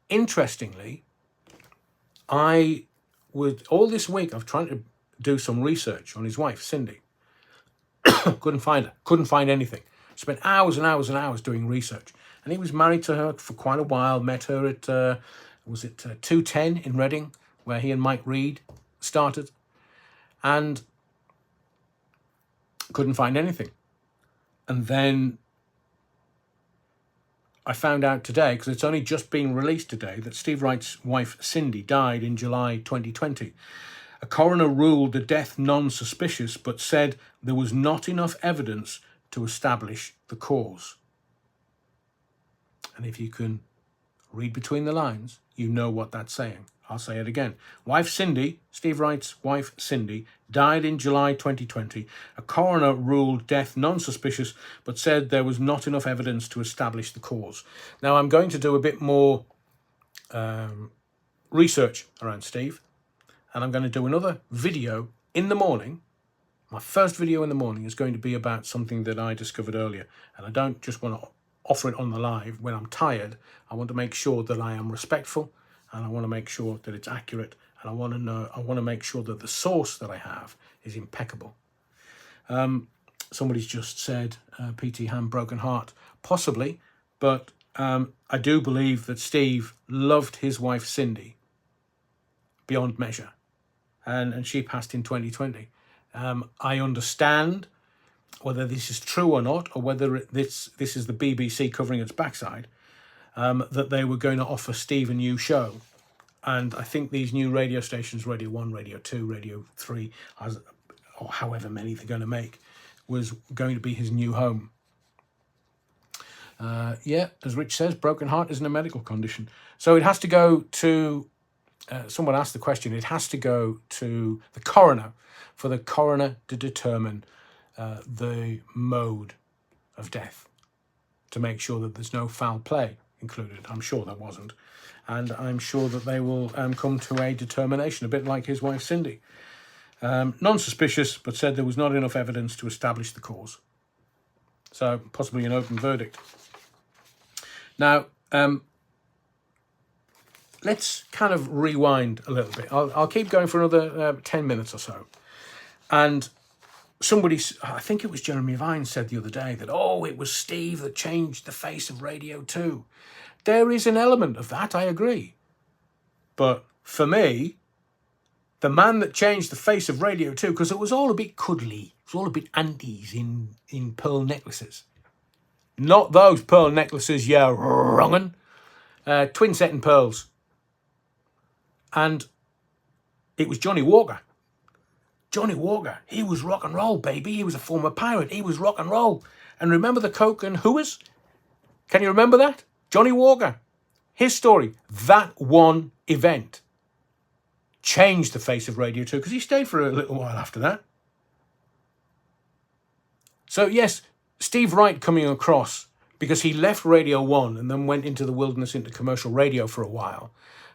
Interestingly, all this week I've tried to do some research on his wife, Cindy. Couldn't find her. Couldn't find anything. Spent hours and hours and hours doing research. And he was married to her for quite a while. Met her at, 210 in Reading, where he and Mike Reed started. And couldn't find anything. And then I found out today, because it's only just been released today, that Steve Wright's wife, Cindy, died in July 2020. A coroner ruled the death non-suspicious, but said there was not enough evidence to establish the cause. And if you can read between the lines, you know what that's saying. I'll say it again. Wife Cindy, Steve Wright's wife Cindy, died in July 2020. A coroner ruled death non-suspicious, but said there was not enough evidence to establish the cause. Now, I'm going to do a bit more research around Steve, and I'm going to do another video in the morning. My first video in the morning is going to be about something that I discovered earlier, and I don't just want to offer it on the live when I'm tired. I want to make sure that I am respectful, and I want to make sure that it's accurate, and I want to make sure that the source that I have is impeccable. Somebody's just said P.T. Ham, broken heart. Possibly, but I do believe that Steve loved his wife Cindy beyond measure, and she passed in 2020. I understand whether this is true or not, or whether this is the BBC covering its backside. that they were going to offer Steve a new show. And I think these new radio stations, Radio 1, Radio 2, Radio 3, or however many they're going to make, was going to be his new home. Yeah, as Rich says, broken heart isn't a medical condition. So it has to go to, someone asked the question, it has to go to the coroner for the coroner to determine the mode of death, to make sure that there's no foul play included. I'm sure there wasn't. And I'm sure that they will come to a determination, a bit like his wife Cindy. Non-suspicious, but said there was not enough evidence to establish the cause. So possibly an open verdict. Now, let's kind of rewind a little bit. I'll keep going for another 10 minutes or so. And somebody, I think it was Jeremy Vine, said the other day that, oh, it was Steve that changed the face of Radio 2. There is an element of that, I agree. But for me, the man that changed the face of Radio 2, because it was all a bit cuddly, it was all a bit anties in pearl necklaces. Not those pearl necklaces, you wrongin'. Twin setting pearls. And it was Johnny Walker. Johnny Walker, he was rock and roll, baby. He was a former pirate. He was rock and roll. And remember the Coke and Hooers? Can you remember that? Johnny Walker. His story. That one event changed the face of Radio 2 because he stayed for a little while after that. So yes, Steve Wright coming across, because he left Radio 1 and then went into the wilderness, into commercial radio for a while.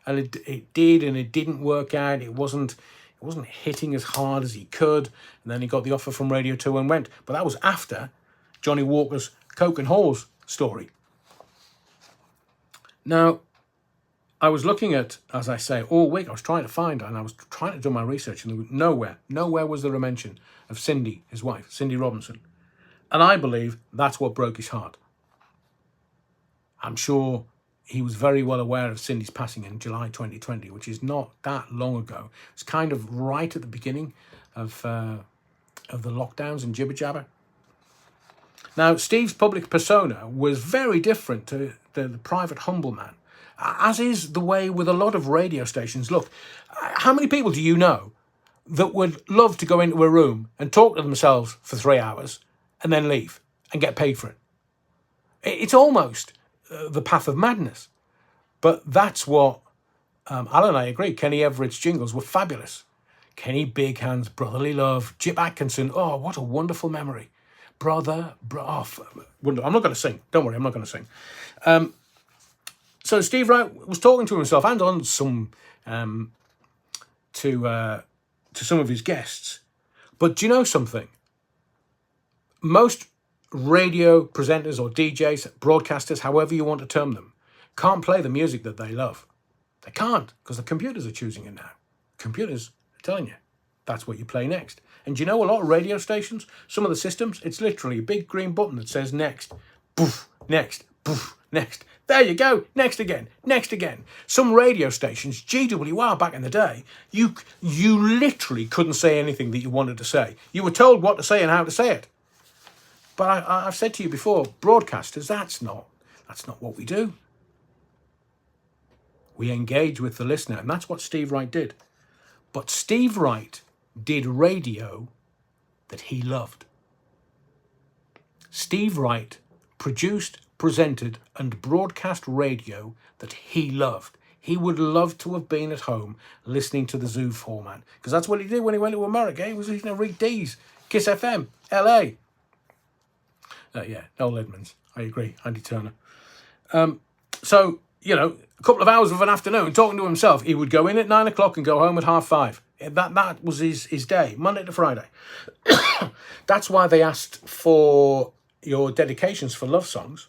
And it did, and it didn't work out. It wasn't hitting as hard as he could. And then he got the offer from Radio 2 and went. But that was after Johnny Walker's Coke and Halls story. Now, I was looking at, as I say, all week, I was trying to find, and I was trying to do my research, and there was nowhere was there a mention of Cindy, his wife, Cindy Robinson. And I believe that's what broke his heart. I'm sure he was very well aware of Cindy's passing in July 2020, which is not that long ago. It's kind of right at the beginning of the lockdowns and jibber jabber. Now, Steve's public persona was very different to the private, humble man, as is the way with a lot of radio stations. Look, how many people do you know that would love to go into a room and talk to themselves for 3 hours and then leave and get paid for it? It's almost the path of madness. But that's what Alan and I agree. Kenny Everett's jingles were fabulous. Kenny Big Hands, Brotherly Love, Jip Atkinson. Oh, what a wonderful memory. I'm not going to sing. Don't worry, I'm not going to sing. So Steve Wright was talking to himself and on some to some of his guests. But do you know something? Most radio presenters or DJs, broadcasters, however you want to term them, can't play the music that they love. They can't, because the computers are choosing it now. Computers are telling you that's what you play next. And do you know a lot of radio stations, some of the systems, it's literally a big green button that says next, poof, next, poof, next. There you go, next again, next again. Some radio stations, GWR back in the day, you literally couldn't say anything that you wanted to say. You were told what to say and how to say it. But I've said to you before, broadcasters, that's not what we do. We engage with the listener, and that's what Steve Wright did. But Steve Wright did radio that he loved. Steve Wright produced, presented, and broadcast radio that he loved. He would love to have been at home listening to the Zoo format, because that's what he did when he went to America. He was listening to Rick D's, Kiss FM, LA. Noel Edmonds. I agree. Andy Turner. So, a couple of hours of an afternoon talking to himself. He would go in at 9 o'clock and go home at 5:30. That was his day, Monday to Friday. That's why they asked for your dedications for love songs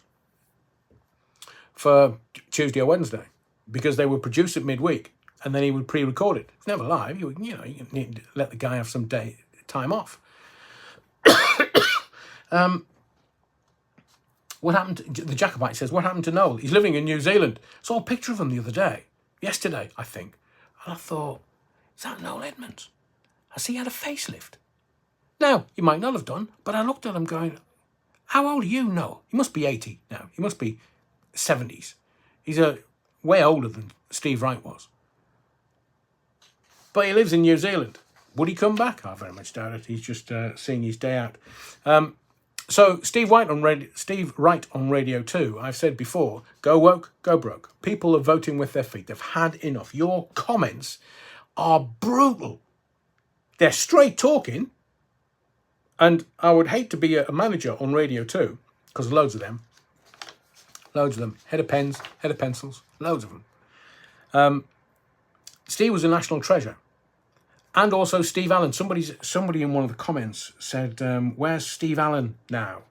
for Tuesday or Wednesday, because they would produce it midweek and then he would pre-record it. It's never live. You need to let the guy have some time off. What happened to, the Jacobite says, what happened to Noel? He's living in New Zealand. Saw a picture of him the other day. Yesterday, I think. And I thought, is that Noel Edmonds? Has he had a facelift? Now, he might not have done, but I looked at him going, how old are you, Noel? He must be 80 now. He must be 70s. He's way older than Steve Wright was. But he lives in New Zealand. Would he come back? I very much doubt it. He's just seeing his day out. So Steve Wright on Radio 2, I've said before, go woke, go broke. People are voting with their feet. They've had enough. Your comments are brutal. They're straight talking. And I would hate to be a manager on Radio 2, because loads of them. Loads of them. Head of pens, head of pencils, loads of them. Steve was a national treasure. And also Steve Allen. Somebody in one of the comments said, where's Steve Allen now?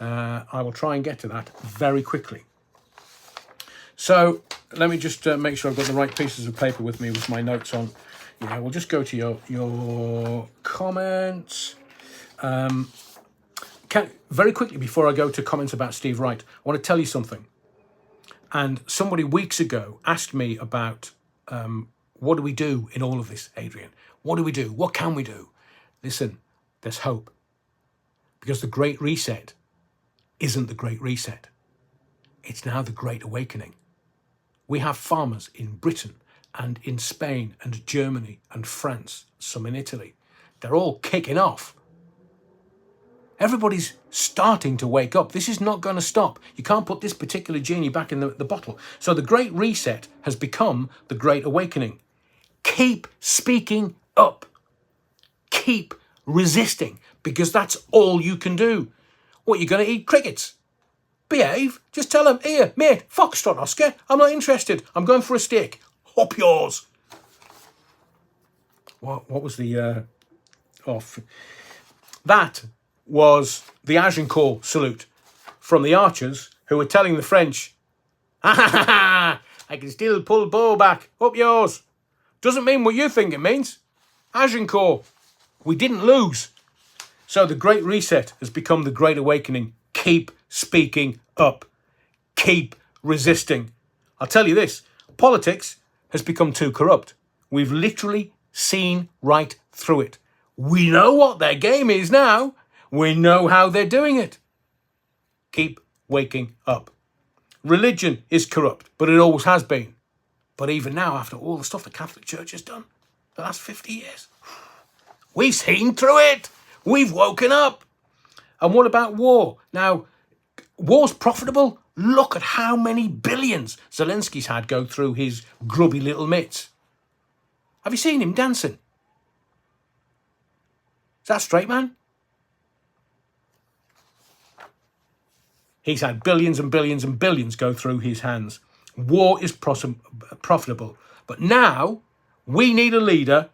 I will try and get to that very quickly. So let me just make sure I've got the right pieces of paper with me with my notes on. Yeah, we'll just go to your comments. Very quickly, before I go to comments about Steve Wright, I want to tell you something. And somebody weeks ago asked me about what do we do in all of this, Adrian? What do we do? What can we do? Listen, there's hope. Because the Great Reset isn't the Great Reset. It's now the Great Awakening. We have farmers in Britain and in Spain and Germany and France, some in Italy. They're all kicking off. Everybody's starting to wake up. This is not going to stop. You can't put this particular genie back in the bottle. So the Great Reset has become the Great Awakening. Keep speaking up. Keep resisting, because that's all you can do. What, you're going to eat crickets? Behave. Just tell them, here, mate, foxtrot, Oscar. I'm not interested. I'm going for a steak. Up yours. What was the... That was the Agincourt salute from the archers who were telling the French, ha ha ha ha, I can still pull bow back, up yours. Doesn't mean what you think it means. Agincourt, we didn't lose. So the Great Reset has become the Great Awakening. Keep speaking up. Keep resisting. I'll tell you this, politics has become too corrupt. We've literally seen right through it. We know what their game is now. We know how they're doing it. Keep waking up. Religion is corrupt, but it always has been. But even now, after all the stuff the Catholic Church has done the last 50 years, we've seen through it. We've woken up. And what about war? Now, war's profitable. Look at how many billions Zelensky's had go through his grubby little mitts. Have you seen him dancing? Is that straight, man? He's had billions and billions and billions go through his hands. War is profitable. But now we need a leader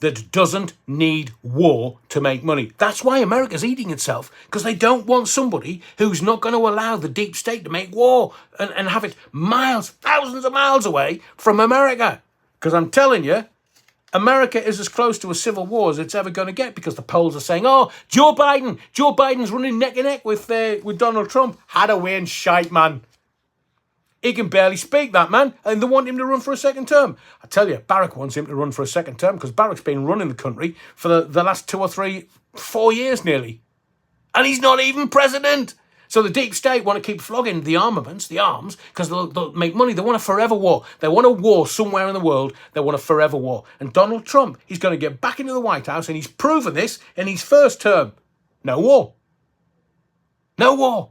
that doesn't need war to make money. That's why America's eating itself, because they don't want somebody who's not going to allow the deep state to make war and have it miles, thousands of miles away from America. Because I'm telling you, America is as close to a civil war as it's ever going to get, because the polls are saying, oh, Joe Biden's running neck and neck with Donald Trump. Had a win, shite, man. He can barely speak, that man, and they want him to run for a second term. I tell you, Barack wants him to run for a second term because Barack's been running the country for the last 2 or 3, 4 years nearly. And he's not even president. So the deep state want to keep flogging the armaments, the arms, because they'll make money. They want a forever war. They want a war somewhere in the world. They want a forever war. And Donald Trump, he's going to get back into the White House, and he's proven this in his first term. No war. No war.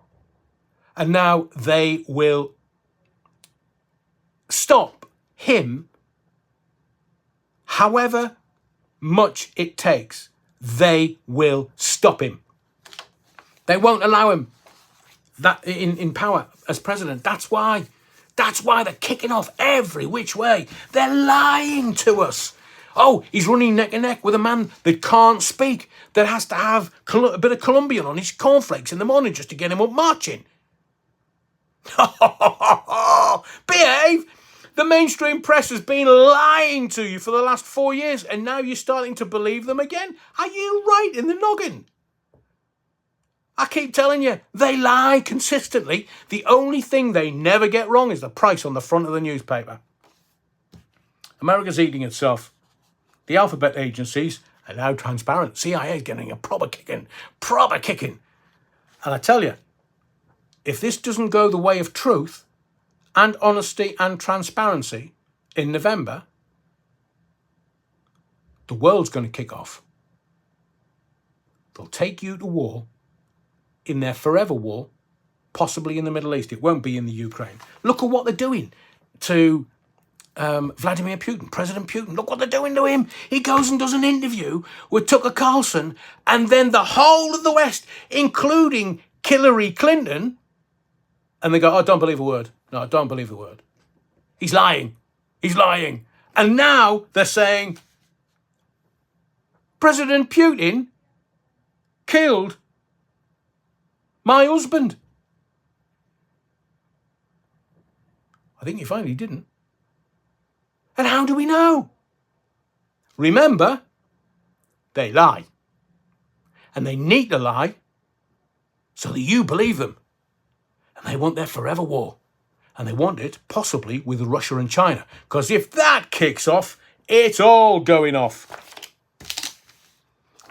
And now they will stop him however much it takes. They will stop him. They won't allow him that in power as president. That's why they're kicking off every which way. They're lying to us. Oh, he's running neck and neck with a man that can't speak, that has to have a bit of Colombian on his cornflakes in the morning just to get him up marching. Behave. The mainstream press has been lying to you for the last 4 years, and now you're starting to believe them again? Are you right in the noggin? I keep telling you, they lie consistently. The only thing they never get wrong is the price on the front of the newspaper. America's eating itself. The alphabet agencies are now transparent. CIA is getting a proper kicking. And I tell you, if this doesn't go the way of truth and honesty and transparency in November, the world's going to kick off. They'll take you to war, in their forever war, possibly in the Middle East. It won't be in the Ukraine. Look at what they're doing to Vladimir Putin, President Putin. Look what they're doing to him. He goes and does an interview with Tucker Carlson, and then the whole of the West, including Hillary Clinton, and they go, "Oh, don't believe a word. No, don't believe a word. He's lying. He's lying." And now they're saying President Putin killed my husband. I think you find he didn't. And how do we know? Remember, they lie. And they need to lie so that you believe them. And they want their forever war. And they want it possibly with Russia and China. Because if that kicks off, it's all going off.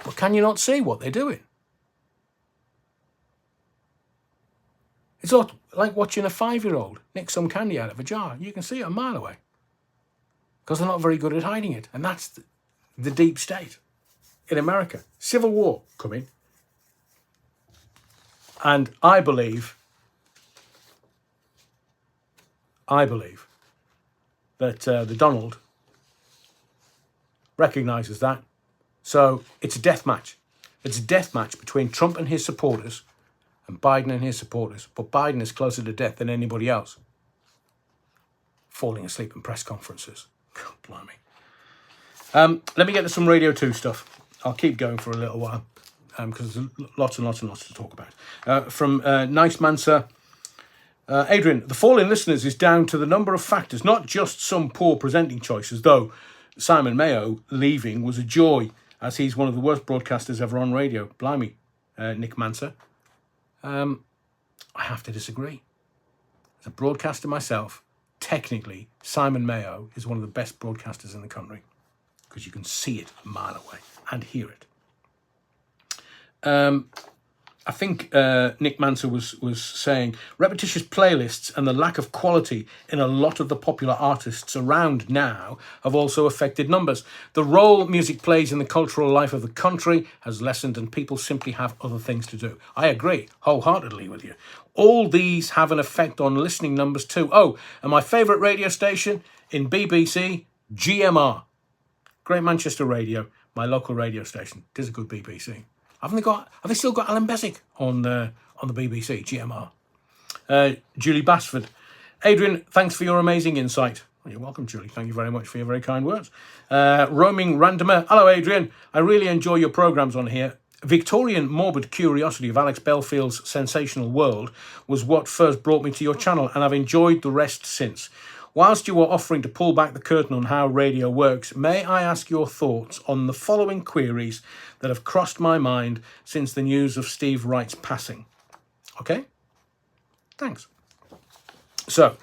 But can you not see what they're doing? It's like watching a 5-year-old nick some candy out of a jar. You can see it a mile away. Because they're not very good at hiding it. And that's the deep state in America. Civil war coming. And I believe that the Donald recognises that. So it's a death match. It's a death match between Trump and his supporters and Biden and his supporters. But Biden is closer to death than anybody else. Falling asleep in press conferences. God, blimey. Let me get to some Radio 2 stuff. I'll keep going for a little while because there's lots and lots and lots to talk about. From Nice Mansa. Adrian, the fall in listeners is down to the number of factors, not just some poor presenting choices, though Simon Mayo leaving was a joy, as he's one of the worst broadcasters ever on radio. Blimey, Nick Manser. I have to disagree. As a broadcaster myself, technically, Simon Mayo is one of the best broadcasters in the country because you can see it a mile away and hear it. I think Nick Manser was saying repetitious playlists and the lack of quality in a lot of the popular artists around now have also affected numbers. The role music plays in the cultural life of the country has lessened and people simply have other things to do. I agree wholeheartedly with you. All these have an effect on listening numbers too. Oh, and my favourite radio station in BBC, GMR. Great Manchester Radio, my local radio station. It is a good BBC. Have they still got Alan Beswick on the BBC, GMR? Julie Basford. Adrian, thanks for your amazing insight. Well, you're welcome, Julie. Thank you very much for your very kind words. Roaming Randomer. Hello, Adrian. I really enjoy your programmes on here. Victorian morbid curiosity of Alex Belfield's sensational world was what first brought me to your channel, and I've enjoyed the rest since. Whilst you are offering to pull back the curtain on how radio works, may I ask your thoughts on the following queries that have crossed my mind since the news of Steve Wright's passing? Okay? Thanks. So,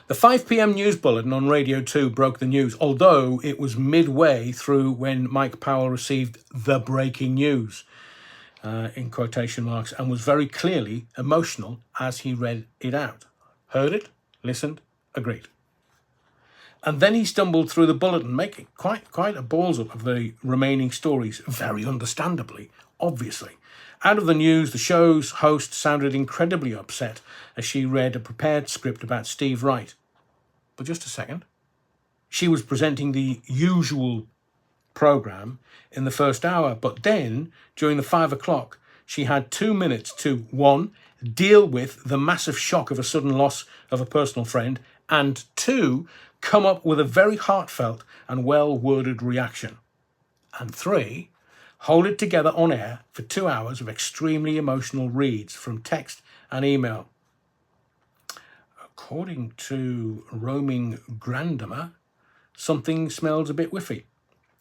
the 5 p.m. news bulletin on Radio 2 broke the news, although it was midway through when Mike Powell received the breaking news, in quotation marks, and was very clearly emotional as he read it out. Heard it, listened, agreed. And then he stumbled through the bulletin, making quite a balls up of the remaining stories, very understandably, obviously. Out of the news, the show's host sounded incredibly upset as she read a prepared script about Steve Wright. But just a second. She was presenting the usual programme in the first hour, but then, during the 5 o'clock, she had 2 minutes to, 1, deal with the massive shock of a sudden loss of a personal friend, and 2, come up with a very heartfelt and well-worded reaction. And 3, hold it together on air for 2 hours of extremely emotional reads from text and email. According to Roaming Grandamer, something smells a bit whiffy.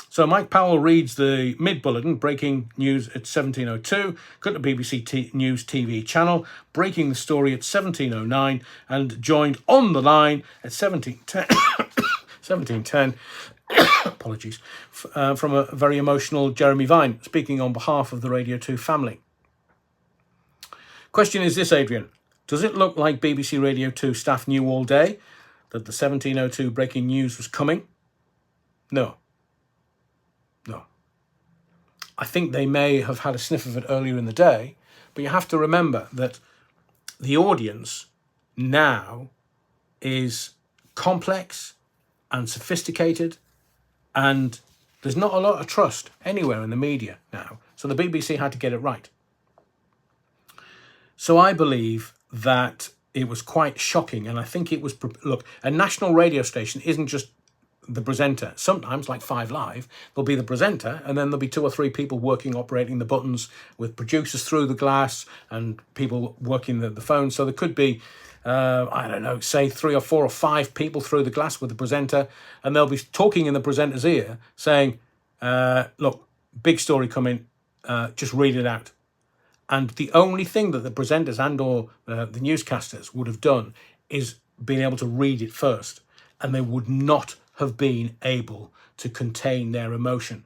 So Mike Powell reads the mid-bulletin, breaking news at 17:02, cut to BBC News TV channel, breaking the story at 17:09, and joined on the line at 17:10, apologies, from a very emotional Jeremy Vine, speaking on behalf of the Radio 2 family. Question is this, Adrian. Does it look like BBC Radio 2 staff knew all day that the 1702 breaking news was coming? No. No. I think they may have had a sniff of it earlier in the day, but you have to remember that the audience now is complex and sophisticated, and there's not a lot of trust anywhere in the media now. So the BBC had to get it right. So I believe that it was quite shocking, and I think it was... Look, a national radio station isn't just the presenter. Sometimes, like 5 Live, there'll be the presenter, and then there'll be 2 or 3 people working, operating the buttons, with producers through the glass and people working the phone. So there could be, I don't know, say 3 or 4 or 5 people through the glass with the presenter, and they'll be talking in the presenter's ear saying, look, big story coming, just read it out. And the only thing that the presenters and or the newscasters would have done is being able to read it first, and they would not have been able to contain their emotion,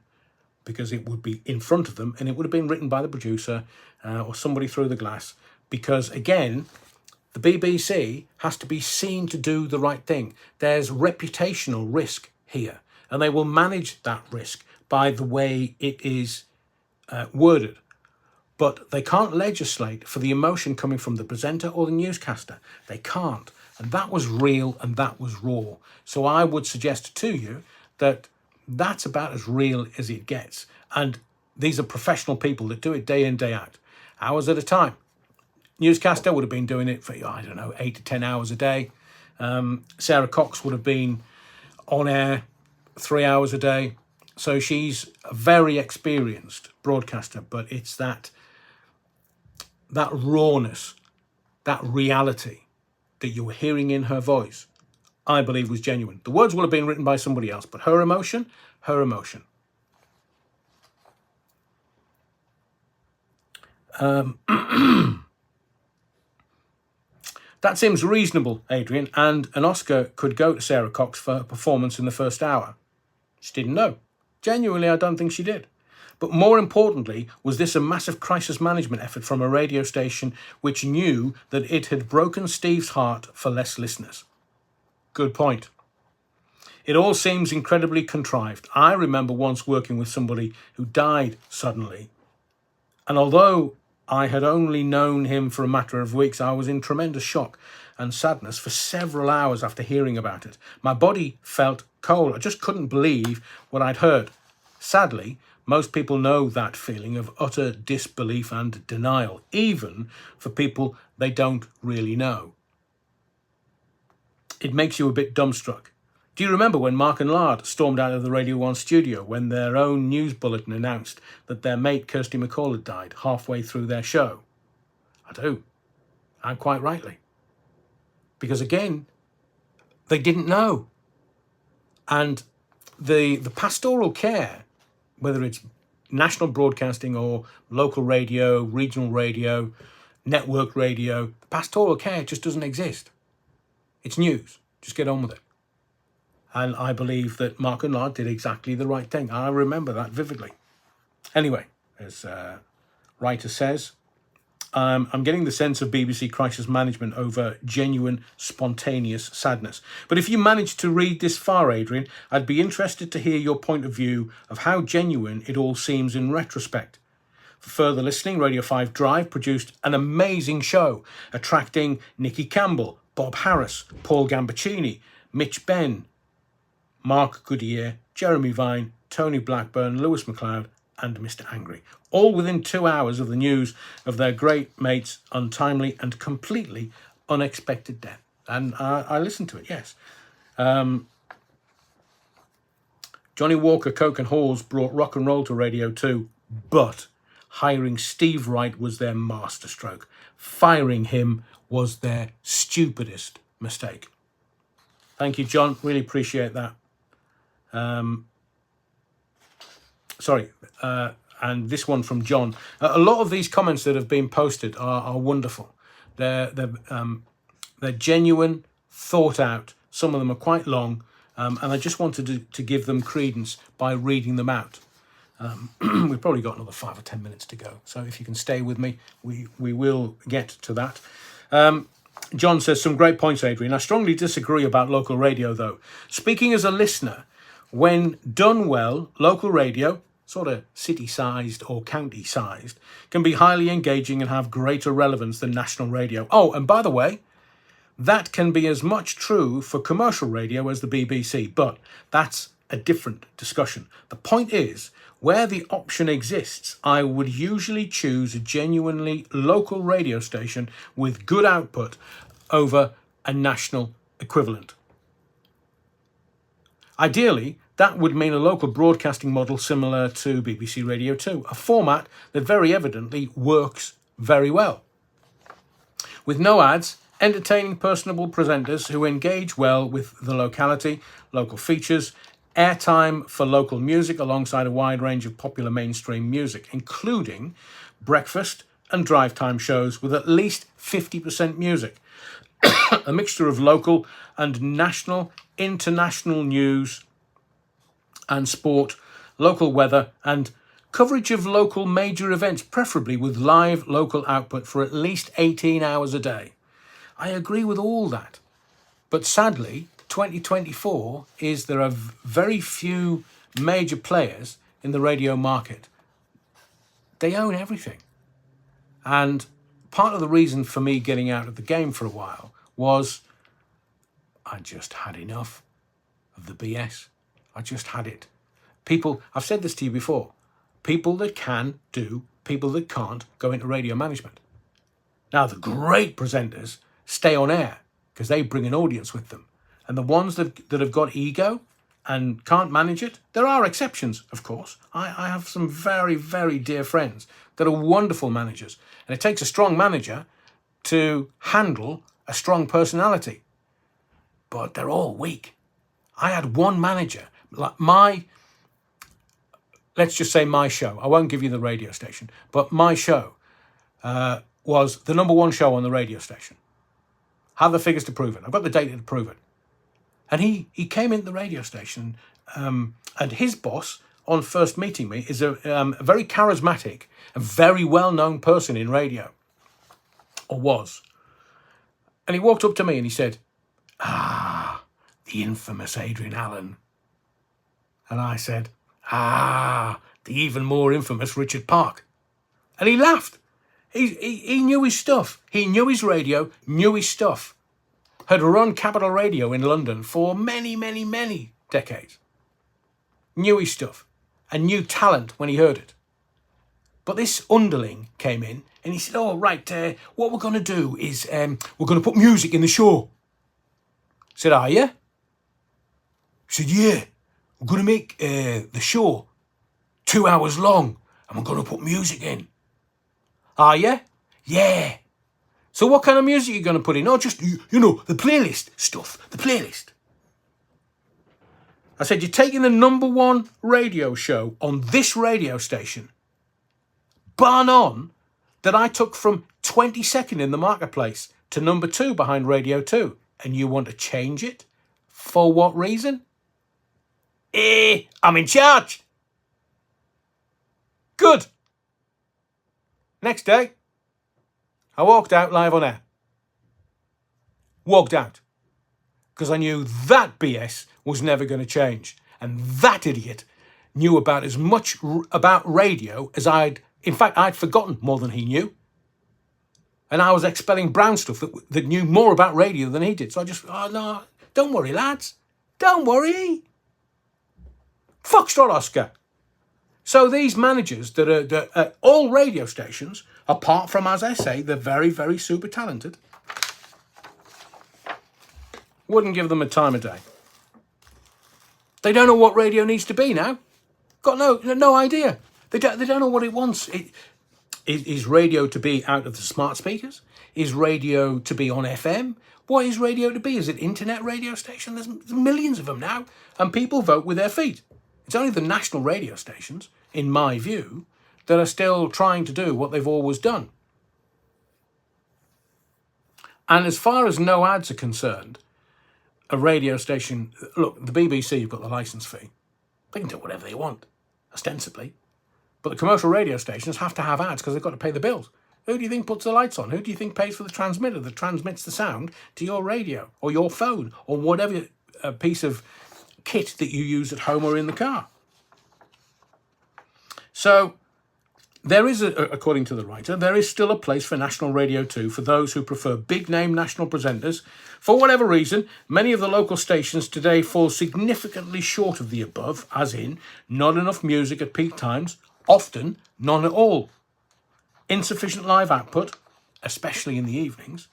because it would be in front of them and it would have been written by the producer or somebody through the glass. Because again, the BBC has to be seen to do the right thing. There's reputational risk here, and they will manage that risk by the way it is worded. But they can't legislate for the emotion coming from the presenter or the newscaster. They can't. And that was real and that was raw. So I would suggest to you that that's about as real as it gets. And these are professional people that do it day in, day out, hours at a time. Newscaster would have been doing it for, I don't know, 8 to 10 hours a day. Sarah Cox would have been on air 3 hours a day. So she's a very experienced broadcaster, but it's that rawness, that reality that you were hearing in her voice, I believe was genuine. The words will have been written by somebody else, but her emotion, her emotion. That seems reasonable, Adrian, and an Oscar could go to Sarah Cox for her performance in the first hour. She didn't know. Genuinely, I don't think she did. But more importantly, was this a massive crisis management effort from a radio station which knew that it had broken Steve's heart for less listeners? Good point. It all seems incredibly contrived. I remember once working with somebody who died suddenly, and although I had only known him for a matter of weeks, I was in tremendous shock and sadness for several hours after hearing about it. My body felt cold. I just couldn't believe what I'd heard. Sadly, most people know that feeling of utter disbelief and denial, even for people they don't really know. It makes you a bit dumbstruck. Do you remember when Mark and Lard stormed out of the Radio 1 studio when their own news bulletin announced that their mate Kirsty McCall had died halfway through their show? I do. And quite rightly. Because again, they didn't know. And the pastoral care, whether it's national broadcasting or local radio, regional radio, network radio, the pastoral care just doesn't exist. It's news. Just get on with it. And I believe that Mark and Lard did exactly the right thing. I remember that vividly. Anyway, as writer says, I'm getting the sense of BBC crisis management over genuine, spontaneous sadness. But if you managed to read this far, Adrian, I'd be interested to hear your point of view of how genuine it all seems in retrospect. For further listening, Radio 5 Drive produced an amazing show, attracting Nicky Campbell, Bob Harris, Paul Gambaccini, Mitch Benn, Mark Goodyear, Jeremy Vine, Tony Blackburn, Lewis MacLeod, and Mr. Angry, all within 2 hours of the news of their great mate's untimely and completely unexpected death. And I listened to it, yes. Johnny Walker, Coke and Halls brought rock and roll to Radio 2, but hiring Steve Wright was their masterstroke. Firing him was their stupidest mistake. Thank you, John. Really appreciate that. And this one from John. A lot of these comments that have been posted are wonderful. They're genuine, thought out. Some of them are quite long, and I just wanted to give them credence by reading them out. We've probably got another 5 or 10 minutes to go. So if you can stay with me, we will get to that. John says, some great points, Adrian. I strongly disagree about local radio, though. Speaking as a listener, when done well, local radio, sort of city-sized or county-sized, can be highly engaging and have greater relevance than national radio. Oh, and by the way, that can be as much true for commercial radio as the BBC, but that's a different discussion. The point is, where the option exists, I would usually choose a genuinely local radio station with good output over a national equivalent. Ideally, that would mean a local broadcasting model similar to BBC Radio 2, a format that very evidently works very well. With no ads, entertaining, personable presenters who engage well with the locality, local features, airtime for local music alongside a wide range of popular mainstream music, including breakfast and drive time shows with at least 50% music, a mixture of local and national, international news and sport, local weather, and coverage of local major events, preferably with live local output for at least 18 hours a day. I agree with all that. But sadly, 2024 is there are very few major players in the radio market. They own everything. And part of the reason for me getting out of the game for a while was I just had enough of the BS. I just had it. People, I've said this to you before, people that can do, people that can't go into radio management. Now, the great presenters stay on air because they bring an audience with them. And the ones that have got ego and can't manage it, there are exceptions, of course. I have some very, very dear friends that are wonderful managers. And it takes a strong manager to handle a strong personality. But they're all weak. I had one manager, like let's just say my show. I won't give you the radio station, but my show was the number one show on the radio station. Have the figures to prove it. I've got the data to prove it. And he came into the radio station, and his boss, on first meeting me, is a very charismatic, a very well-known person in radio, or was. And he walked up to me and he said, the infamous Adrian Allen. And I said, the even more infamous Richard Park. And he laughed. He knew his stuff. He knew his radio, knew his stuff. Had run Capital Radio in London for many, many, many decades. Knew his stuff and knew talent when he heard it. But this underling came in and he said, right, what we're going to do is we're going to put music in the show. I said, are you? He said, yeah, we're going to make the show 2 hours long and we're going to put music in. Are you? Yeah. So what kind of music are you going to put in? Oh, just, the playlist stuff, the playlist. I said, you're taking the number one radio show on this radio station, bar none, that I took from 22nd in the marketplace to number 2 behind Radio 2, and you want to change it? For what reason? I'm in charge. Good. Next day, I walked out live on air. Walked out. Because I knew that BS was never going to change. And that idiot knew about as much about radio as I'd forgotten more than he knew. And I was expelling brown stuff that knew more about radio than he did. So I just, no, don't worry, lads. Don't worry. Foxtrot Oscar. So these managers that are at all radio stations, apart from, as I say, the very, very super talented, wouldn't give them a time of day. They don't know what radio needs to be now. Got no idea. They don't know what it wants. Is radio to be out of the smart speakers? Is radio to be on FM? What is radio to be? Is it internet radio station? There's millions of them now, and people vote with their feet. It's only the national radio stations, in my view, that are still trying to do what they've always done. And as far as no ads are concerned, a radio station, look, the BBC, you've got the licence fee. They can do whatever they want, ostensibly. But the commercial radio stations have to have ads because they've got to pay the bills. Who do you think puts the lights on? Who do you think pays for the transmitter that transmits the sound to your radio or your phone or whatever piece of kit that you use at home or in the car? So there is, according to the writer, there is still a place for national radio too for those who prefer big-name national presenters. For whatever reason, many of the local stations today fall significantly short of the above, as in not enough music at peak times, often none at all. Insufficient live output, especially in the evenings.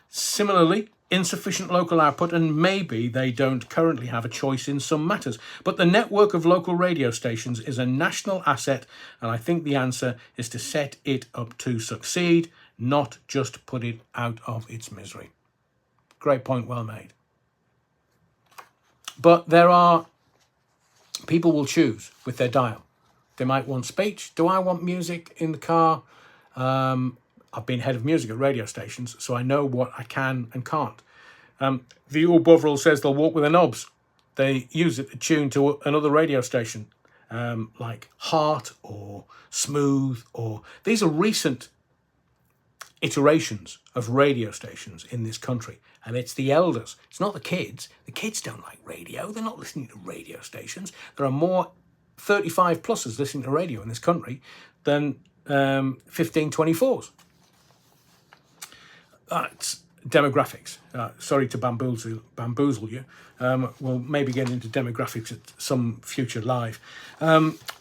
Similarly, insufficient local output, and maybe they don't currently have a choice in some matters. But the network of local radio stations is a national asset, and I think the answer is to set it up to succeed, not just put it out of its misery. Great point, well made. But there are, people will choose with their dial. They might want speech. Do I want music in the car? I've been head of music at radio stations, so I know what I can and can't. The old Bovril says they'll walk with the knobs. They use it to tune to another radio station, like Heart or Smooth, or these are recent iterations of radio stations in this country. And it's the elders. It's not the kids. The kids don't like radio. They're not listening to radio stations. There are more 35 pluses listening to radio in this country than 1524s. That's demographics. Sorry to bamboozle you. We'll maybe get into demographics at some future live.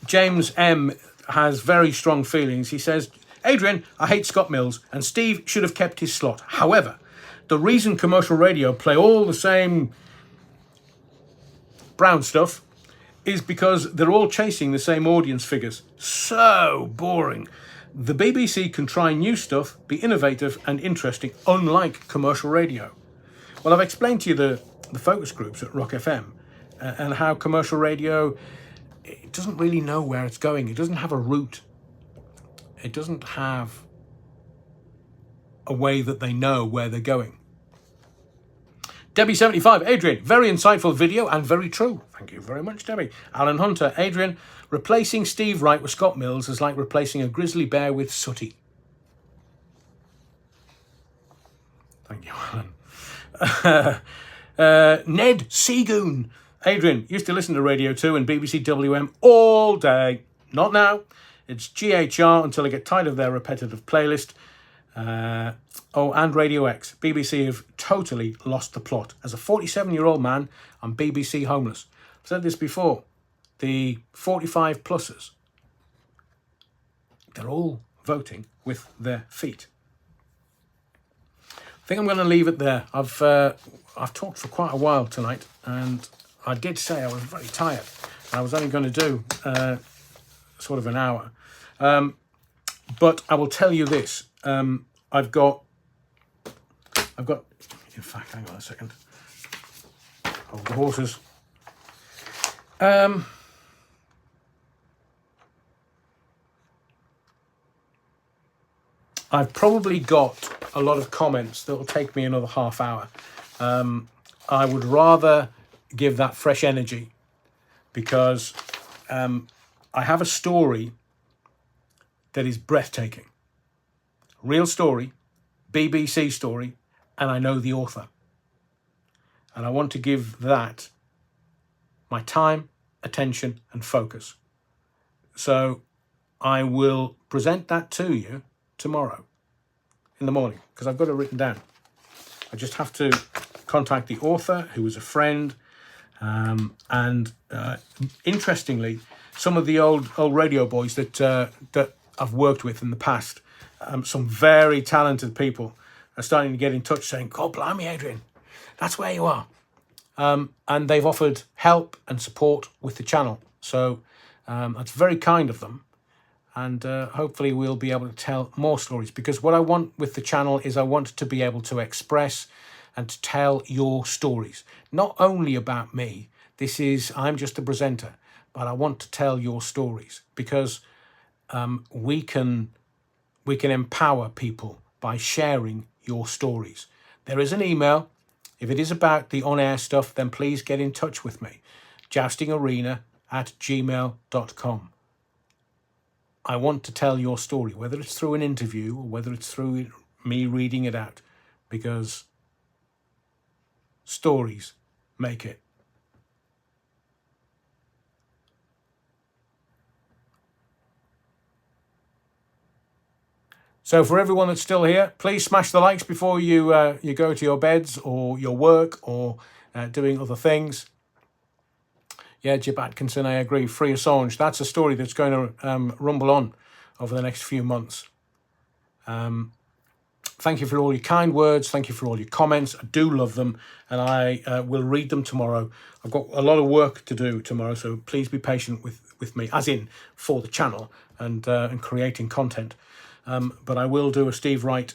James M has very strong feelings. He says, Adrian, I hate Scott Mills and Steve should have kept his slot. However, the reason commercial radio play all the same brown stuff is because they're all chasing the same audience figures. So boring. The BBC can try new stuff, be innovative and interesting, unlike commercial radio. Well, I've explained to you the focus groups at Rock FM and how commercial radio, it doesn't really know where it's going. It doesn't have a route. It doesn't have a way that they know where they're going. Debbie75, Adrian, very insightful video and very true. Thank you very much, Debbie. Alan Hunter, Adrian, replacing Steve Wright with Scott Mills is like replacing a grizzly bear with Sooty. Thank you, Alan. Ned Seagoon, Adrian, used to listen to Radio 2 and BBC WM all day. Not now. It's GHR until I get tired of their repetitive playlist. And Radio X. BBC have totally lost the plot. As a 47-year-old man, I'm BBC homeless. I've said this before. The 45 plussers, they're all voting with their feet. I think I'm going to leave it there. I've talked for quite a while tonight, and I did say I was very tired. I was only going to do sort of an hour. But I will tell you this. I've got, in fact, hang on a second. Hold the horses. I've probably got a lot of comments that will take me another half hour. I would rather give that fresh energy because I have a story that is breathtaking. Real story, BBC story, and I know the author. And I want to give that my time, attention, and focus. So I will present that to you tomorrow in the morning because I've got it written down. I just have to contact the author, who is a friend, and interestingly, some of the old radio boys that I've worked with in the past, some very talented people are starting to get in touch saying, God blimey, Adrian, that's where you are. And they've offered help and support with the channel. So that's very kind of them. And hopefully we'll be able to tell more stories, because what I want with the channel is I want to be able to express and to tell your stories. Not only about me. I'm just a presenter, but I want to tell your stories because we can empower people by sharing your stories. There is an email. If it is about the on-air stuff, then please get in touch with me. joustingarena@gmail.com. I want to tell your story, whether it's through an interview or whether it's through me reading it out, because stories make it. So for everyone that's still here, please smash the likes before you you go to your beds or your work or doing other things. Yeah, Jip Atkinson, I agree. Free Assange. That's a story that's going to rumble on over the next few months. Thank you for all your kind words. Thank you for all your comments. I do love them, and I will read them tomorrow. I've got a lot of work to do tomorrow, so please be patient with me, as in for the channel and creating content. But I will do a Steve Wright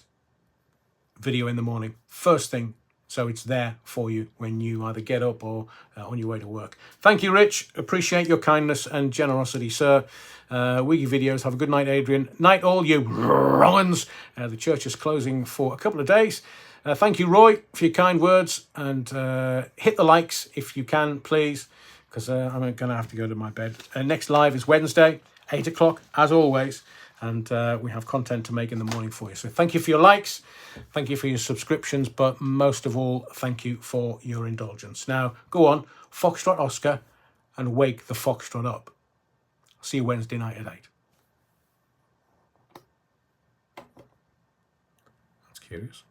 video in the morning, first thing, so it's there for you when you either get up or on your way to work. Thank you, Rich. Appreciate your kindness and generosity, sir. Wiggy videos. Have a good night, Adrian. Night, all you wrong-uns. The church is closing for a couple of days. Thank you, Roy, for your kind words, and hit the likes if you can, please, because I'm going to have to go to my bed. Next live is Wednesday, 8 o'clock, as always. And we have content to make in the morning for you. So thank you for your likes. Thank you for your subscriptions. But most of all, thank you for your indulgence. Now, go on, Foxtrot Oscar, and wake the Foxtrot up. See you Wednesday night at 8. That's curious.